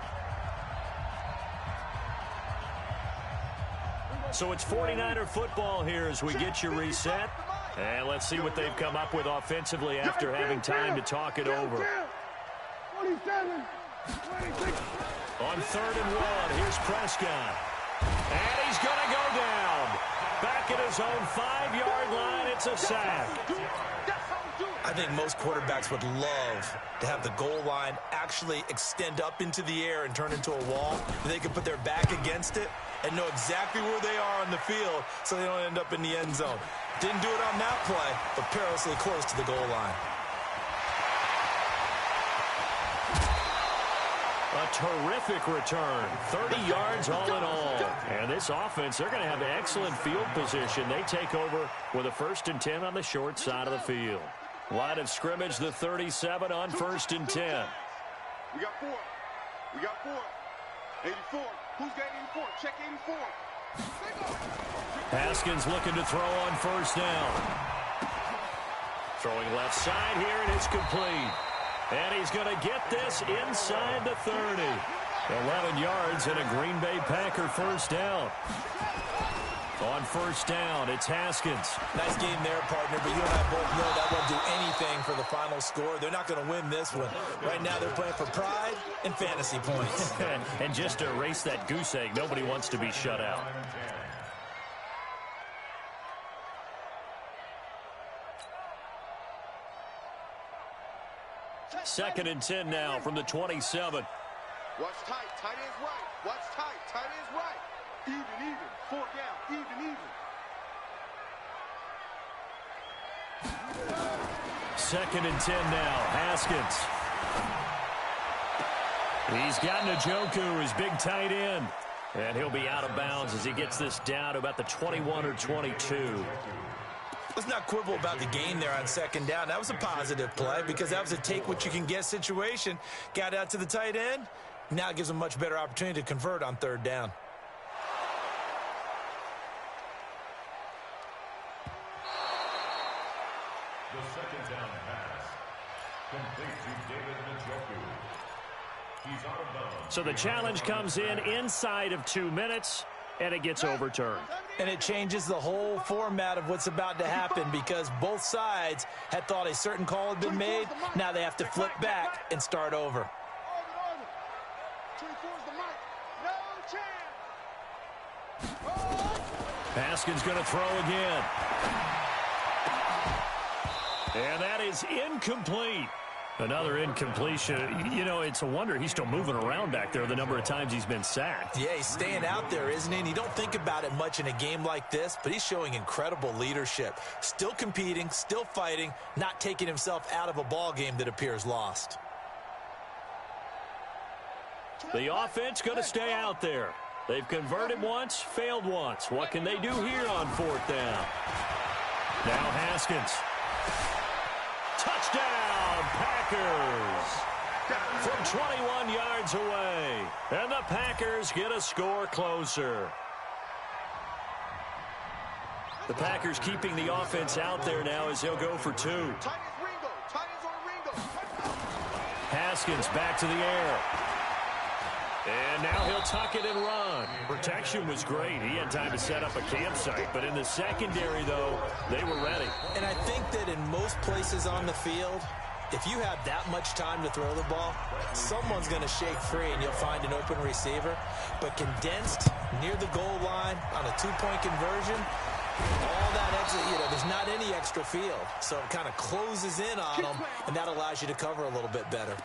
So it's 49er football here as we get you reset. And let's see what they've come up with offensively after having time to talk it over. 27, 26. On 3rd and 1, here's Prescott. And he's going to go down. Back at his own 5-yard line, it's a sack. I think most quarterbacks would love to have the goal line actually extend up into the air and turn into a wall. They can put their back against it and know exactly where they are on the field so they don't end up in the end zone. Didn't do it on that play, but perilously close to the goal line. A terrific return, 30 yards all in all. And this offense, they're going to have excellent field position. They take over with a 1st and 10 on the short side of the field. Line of scrimmage, the 37 on 1st and 10. We got 4. We got 4. 84. Who's got 84? Check 84. Haskins looking to throw on 1st down. Throwing left side here, and it's complete. And he's going to get this inside the 30. 11 yards and a Green Bay Packer 1st down. On 1st down, it's Haskins. Nice game there, partner, but you and I both know that won't do anything for the final score. They're not going to win this one. Right now they're playing for pride and fantasy points. And just to erase that goose egg, nobody wants to be shut out. Second and 10 now from the 27. Watch tight. Tight ends right. Watch tight. Tight ends right. Even. 4th down. Even. 2nd and 10 now. Haskins. He's got Njoku, his big tight end. And he'll be out of bounds as he gets this down to about the 21 or 22. Let's not quibble about the gain there on 2nd down. That was a positive play because that was a take-what-you-can-get situation. Got out to the tight end. Now it gives them a much better opportunity to convert on 3rd down. The 2nd down pass. Complete to David Njoku. He's out of bounds. So the challenge comes in inside of 2 minutes, and it gets overturned. And it changes the whole format of what's about to happen because both sides had thought a certain call had been made. Now they have to flip back and start over. Haskins going to throw again. And that is incomplete. Another incompletion. You know, it's a wonder he's still moving around back there the number of times he's been sacked. Yeah, he's staying out there, isn't he? And you don't think about it much in a game like this, but he's showing incredible leadership. Still competing, still fighting, not taking himself out of a ball game that appears lost. The offense going to stay out there. They've converted once, failed once. What can they do here on 4th down? Now Haskins. Touchdown, Packers. From 21 yards away. And the Packers get a score closer. The Packers keeping the offense out there now as he'll go for 2. Haskins back to the air. And now he'll tuck it and run. Protection was great. He had time to set up a campsite. But in the secondary, though, they were ready. And I think that in most places on the field, if you have that much time to throw the ball, someone's going to shake free and you'll find an open receiver. But condensed near the goal line on a 2-point conversion, all that extra, there's not any extra field. So it kind of closes in on them, and that allows you to cover a little bit better.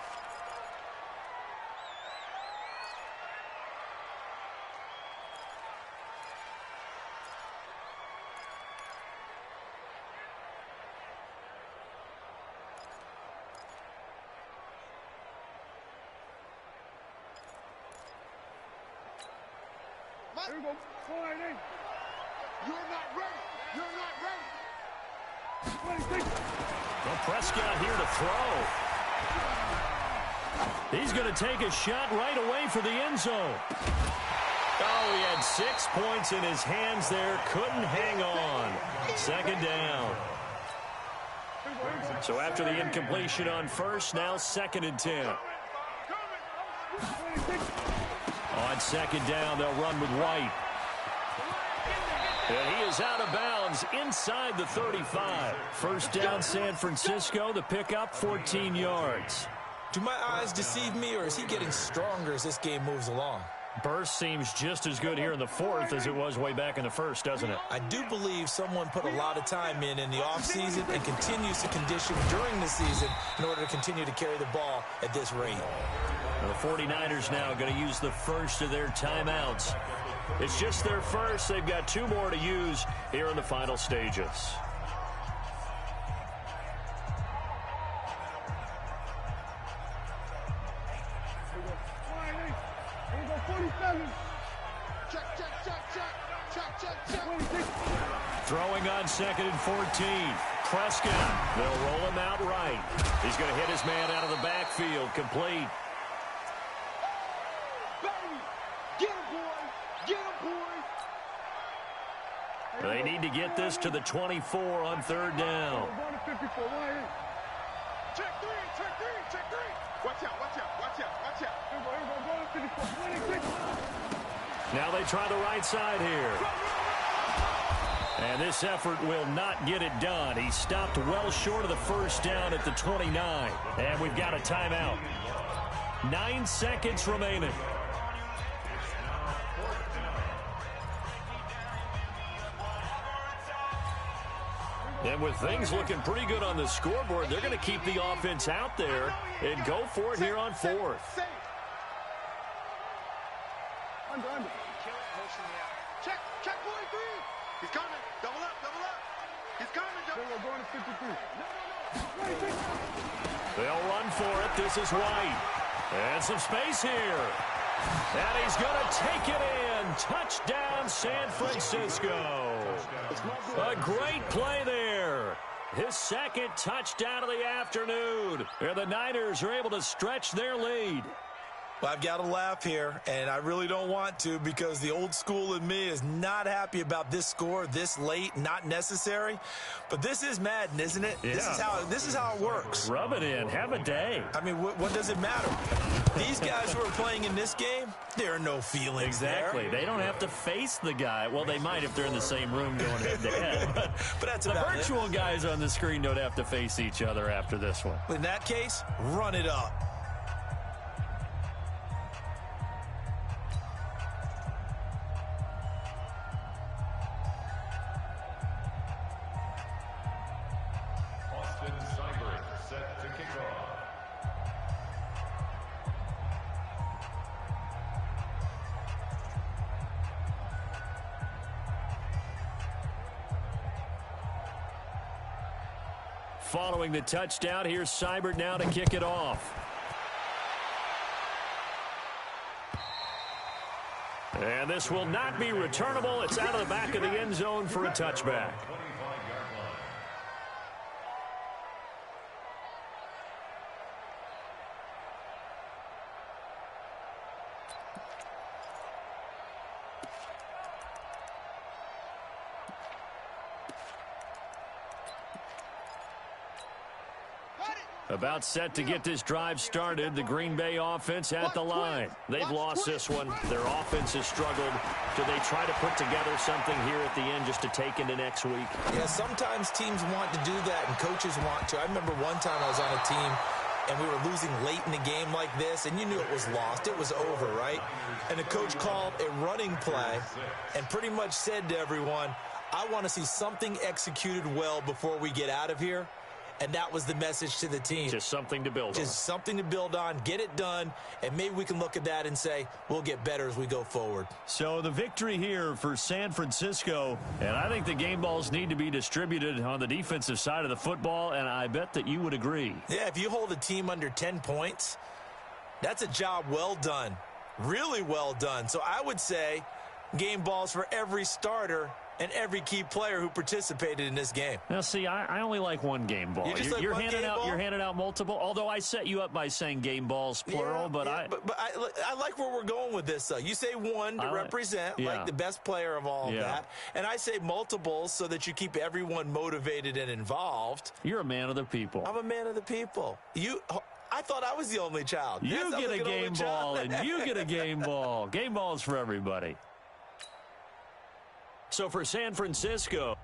Here we go. You're not ready. You're not ready. Well, Prescott here to throw. He's going to take a shot right away for the end zone. Oh, he had 6 points in his hands there. Couldn't hang on. 2nd down. So after the incompletion on 1st, now 2nd and 10. On 2nd down, they'll run with White. And he is out of bounds inside the 35. 1st down, San Francisco. The pickup, 14 yards. Do my eyes deceive me, or is he getting stronger as this game moves along? Burst seems just as good here in the 4th as it was way back in the 1st, doesn't it? I do believe someone put a lot of time in the offseason and continues to condition during the season in order to continue to carry the ball at this rate. The 49ers now going to use the first of their timeouts. It's just their first. They've got 2 more to use here in the final stages. Throwing on 2nd and 14. Prescott. They'll roll him out right. He's going to hit his man out of the backfield. Complete. They need to get this to the 24 on 3rd down. Check 3, check 3, check 3. Watch out, watch out, watch out, watch out. Now they try the right side here. And this effort will not get it done. He stopped well short of the 1st down at the 29. And we've got a timeout. 9 seconds remaining. And with things looking pretty good on the scoreboard, they're going to keep the offense out there and go for it here on 4th. Under. Check 43. He's coming. Double up. He's coming. Going to 53. This is White. And some space here. And he's going to take it in. Touchdown, San Francisco. A great play there. His second touchdown of the afternoon. And the Niners are able to stretch their lead. Well, I've got to laugh here, and I really don't want to because the old school in me is not happy about this score this late, not necessary. But this is Madden, isn't it? Yeah. This is how it works. Rub it in. Have a day. I mean, what does it matter? These guys who are playing in this game, there are no feelings Exactly. there. They don't have to face the guy. Well, they might if they're in the same room going head-to-head. But that's the about virtual it. guys on the screen don't have to face each other after this one. In that case, run it up. Set to kick off. Following the touchdown, here's Seibert now to kick it off. And this will not be returnable. It's out of the back of the end zone for a touchback. 25-yard line. About set to get this drive started, the Green Bay offense at the line. They've lost this one. Their offense has struggled. Do they try to put together something here at the end just to take into next week? Yeah, sometimes teams want to do that and coaches want to. I remember one time I was on a team and we were losing late in the game like this, and you knew it was lost. It was over, right? And the coach called a running play and pretty much said to everyone, I want to see something executed well before we get out of here. And that was the message to the team. Just something to build on. Just something to build on, get it done, and maybe we can look at that and say, we'll get better as we go forward. So the victory here for San Francisco, and I think the game balls need to be distributed on the defensive side of the football, and I bet that you would agree. Yeah, if you hold a team under 10 points, that's a job well done, really well done. So I would say game balls for every starter and every key player who participated in this game. Now, see, I only like one game ball. You're handing out multiple. Although I set you up by saying game balls plural, but I like where we're going with this. Though you say one to represent like the best player of all of that, and I say multiples so that you keep everyone motivated and involved. You're a man of the people. I'm a man of the people. I thought I was the only child. You get a game ball, and you get a game ball. Game balls for everybody. So for San Francisco,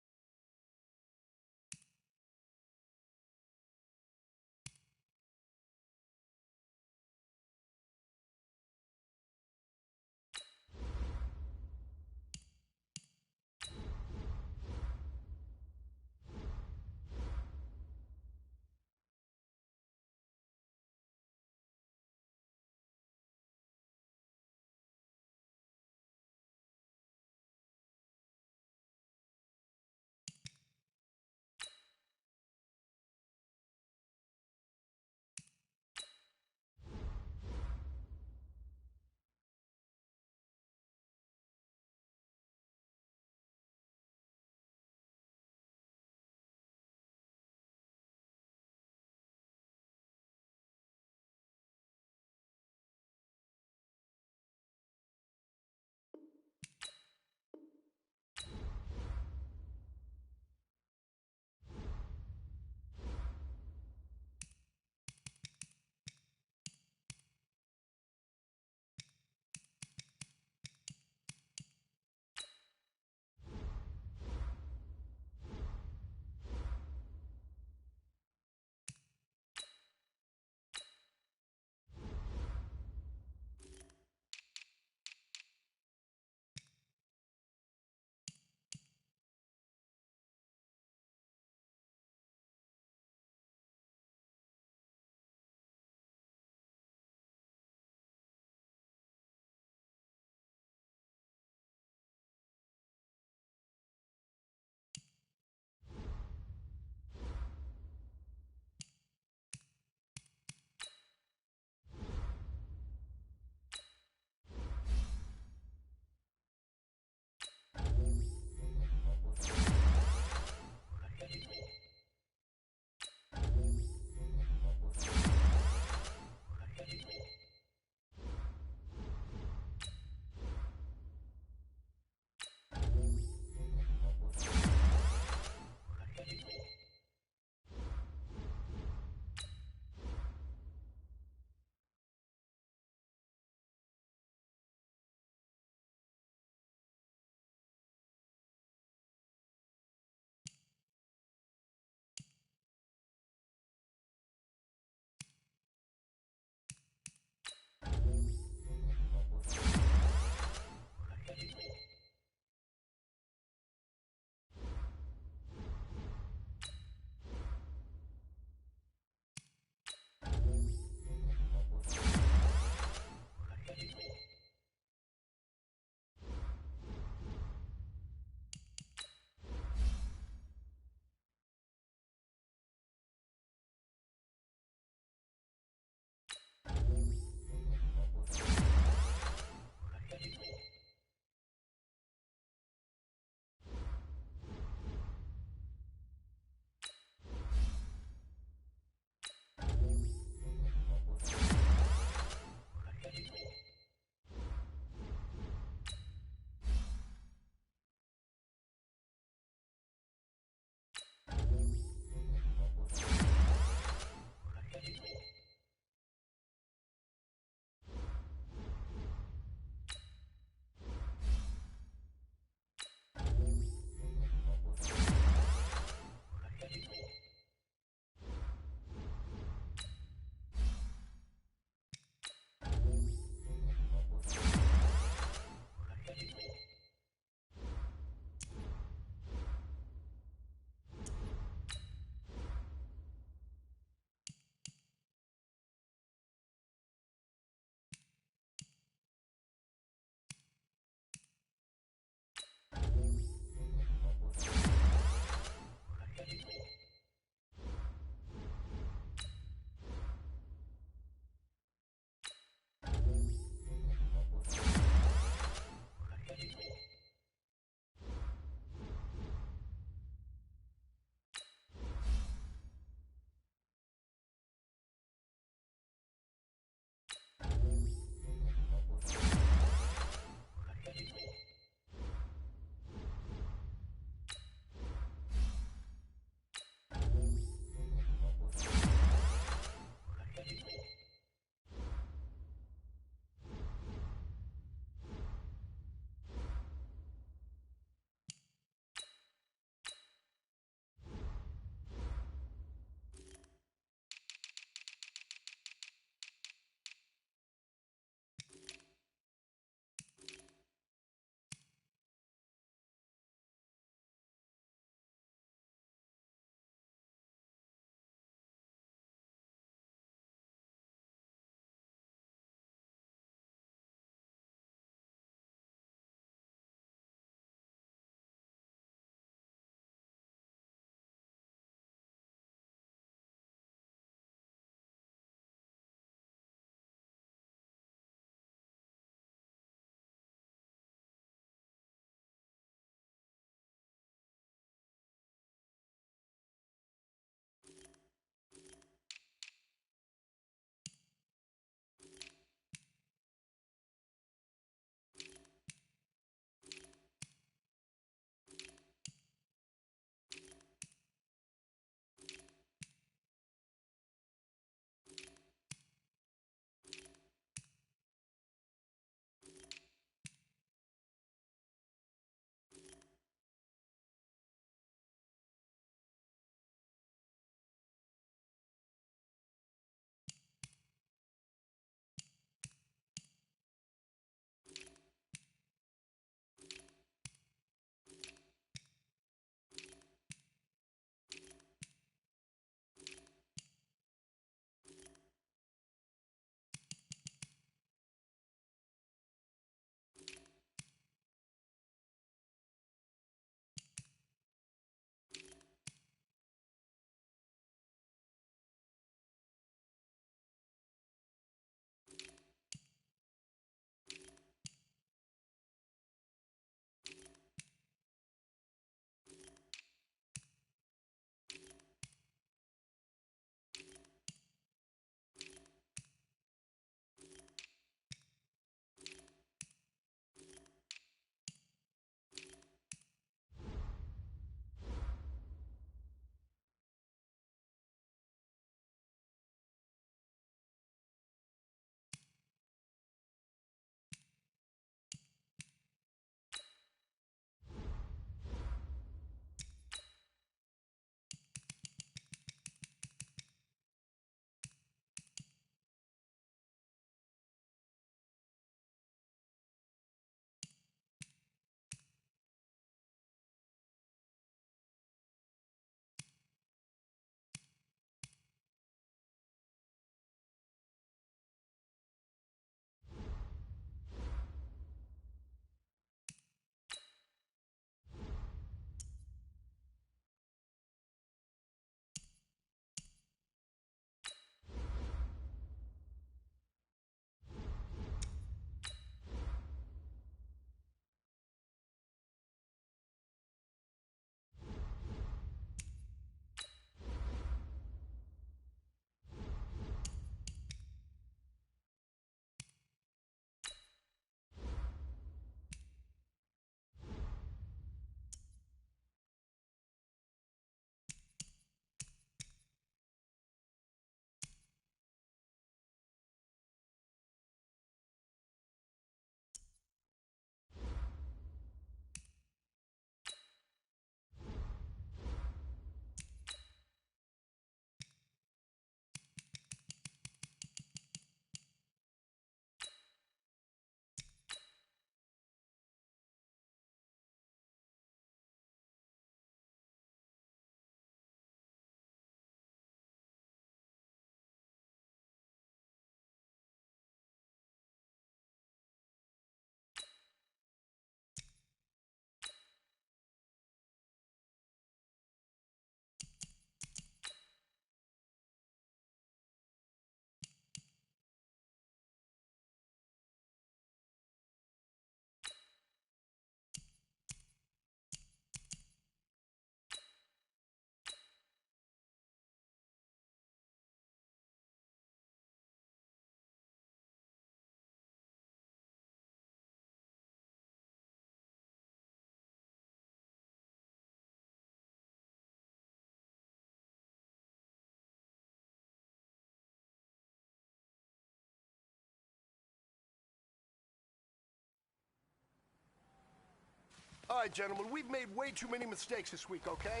All right, gentlemen, we've made way too many mistakes this week, okay?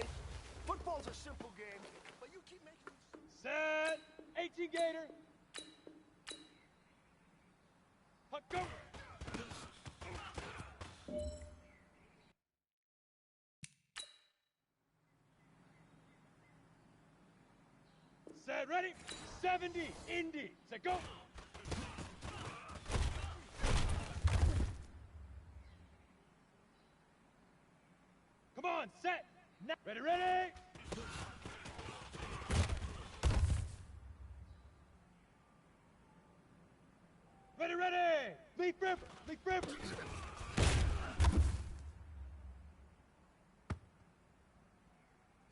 Football's a simple game, but you keep making... Set. 18 Gator. Huck, go. Set, ready. 70, Indy. Set, go. Come on, set. Ready, ready. Ready, ready. Leaf River, Leaf River.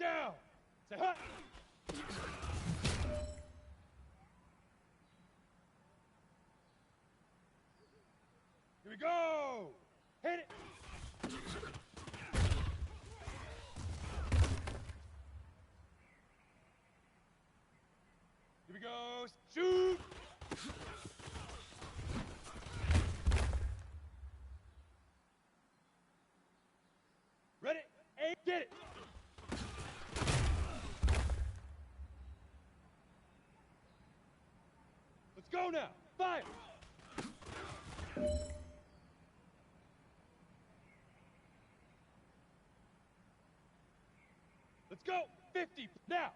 Down. Say hut. Here we go. Hit it. Here we go. Shoot. Ready? Aim. Get it. Let's go now. Fire. Let's go. 50 now.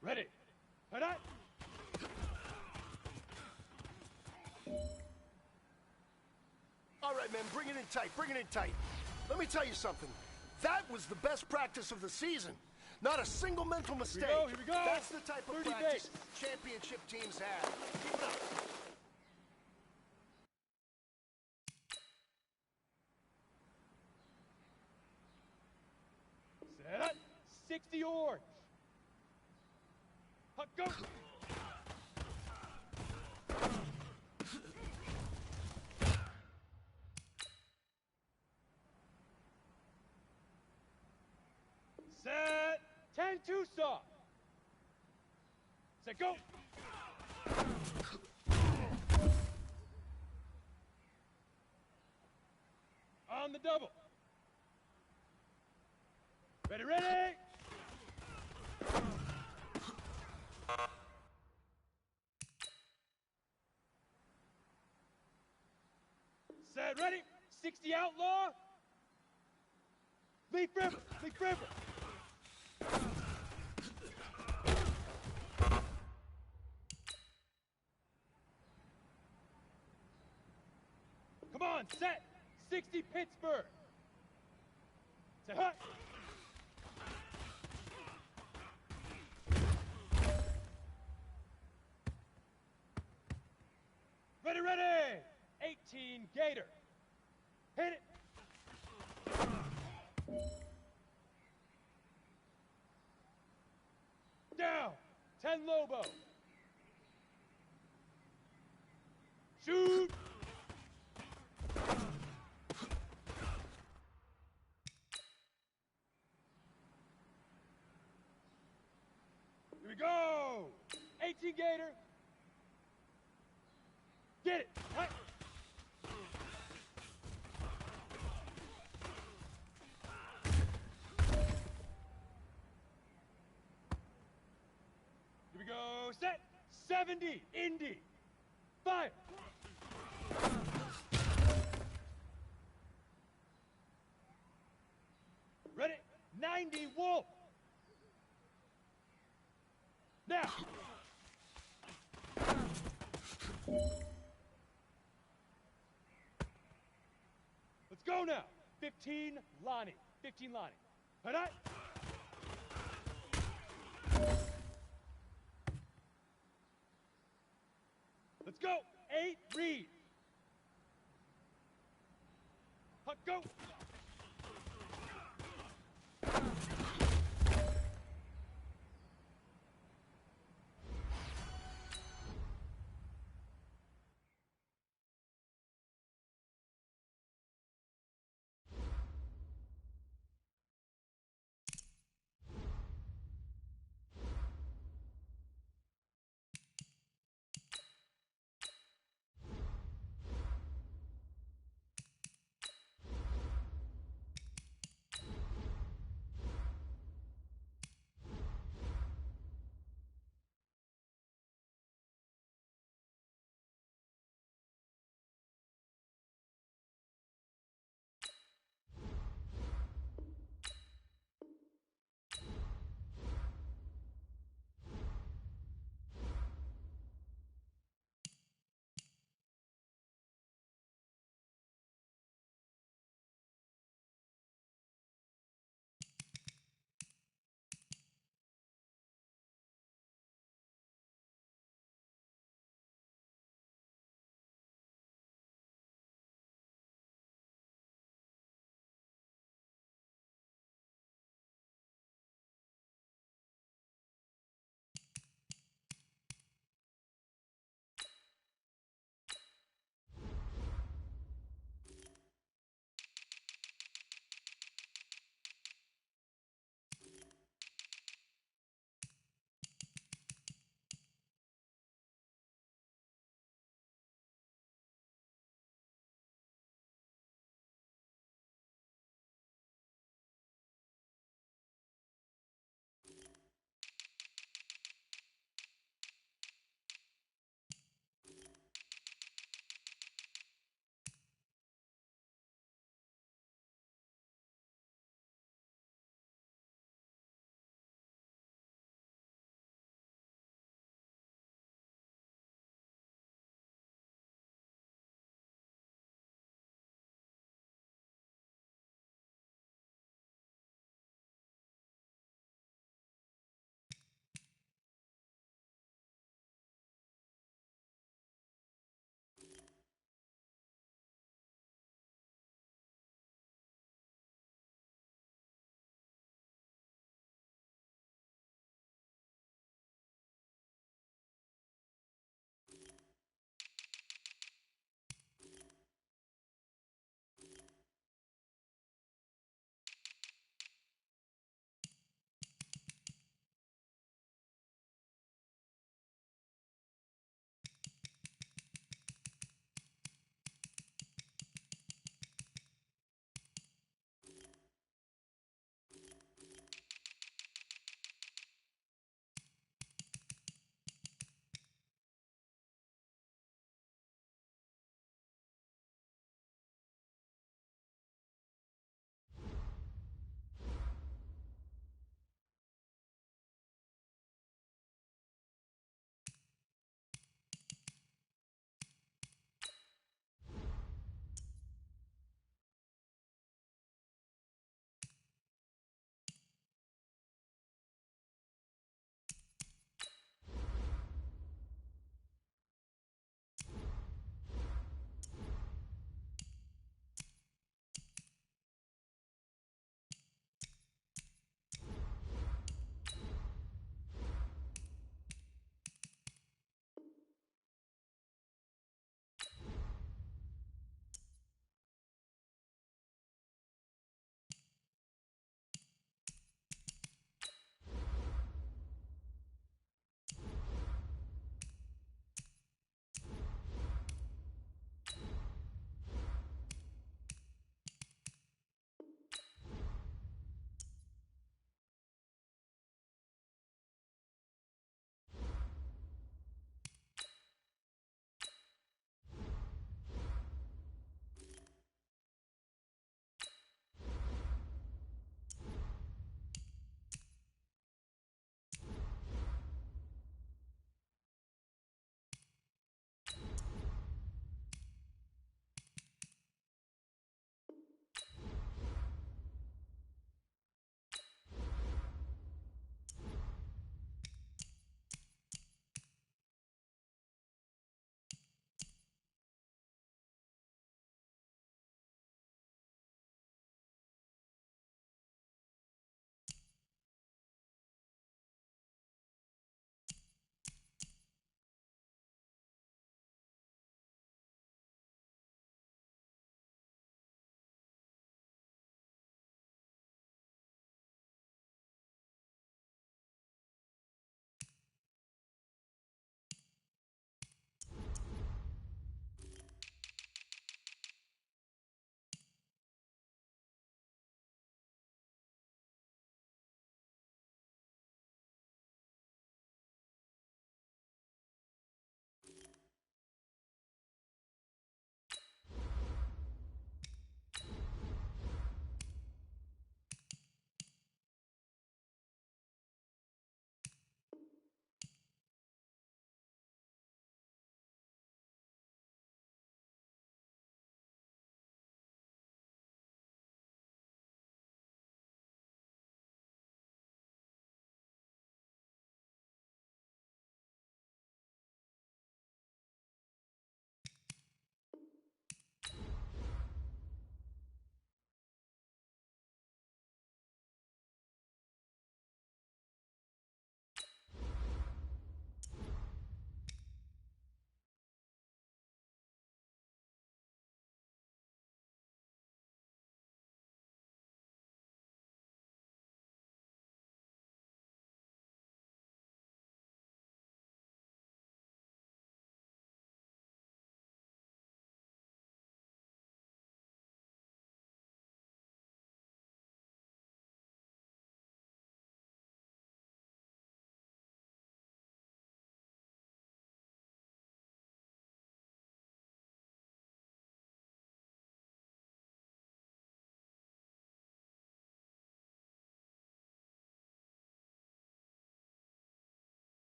Ready. Head up. All right, man, bring it in tight, bring it in tight. Let me tell you something. That was the best practice of the season. Not a single mental mistake. Here we go. That's the type of 30 practice base. championship teams have. Keep it up. Set. 60 orange. Huck, go. Set. 10 Tucson. Set, go. On the double. Ready, ready. Set, ready. 60 outlaw. Leaf River, Leaf River. Come on, set. 60 Pittsburgh. Set, hut. Ready, ready. 18 Gator. Hit it. Down. 10 Lobo. Shoot. Here we go. 18 Gator. Get it. Right. Here we go. Set. 70. Indy. Fire. Ready. 90 Wolf. Now. Let's go now. 15 Lonnie. 15 Lonnie. All right. Let's go. 8 Reed. Huck, go.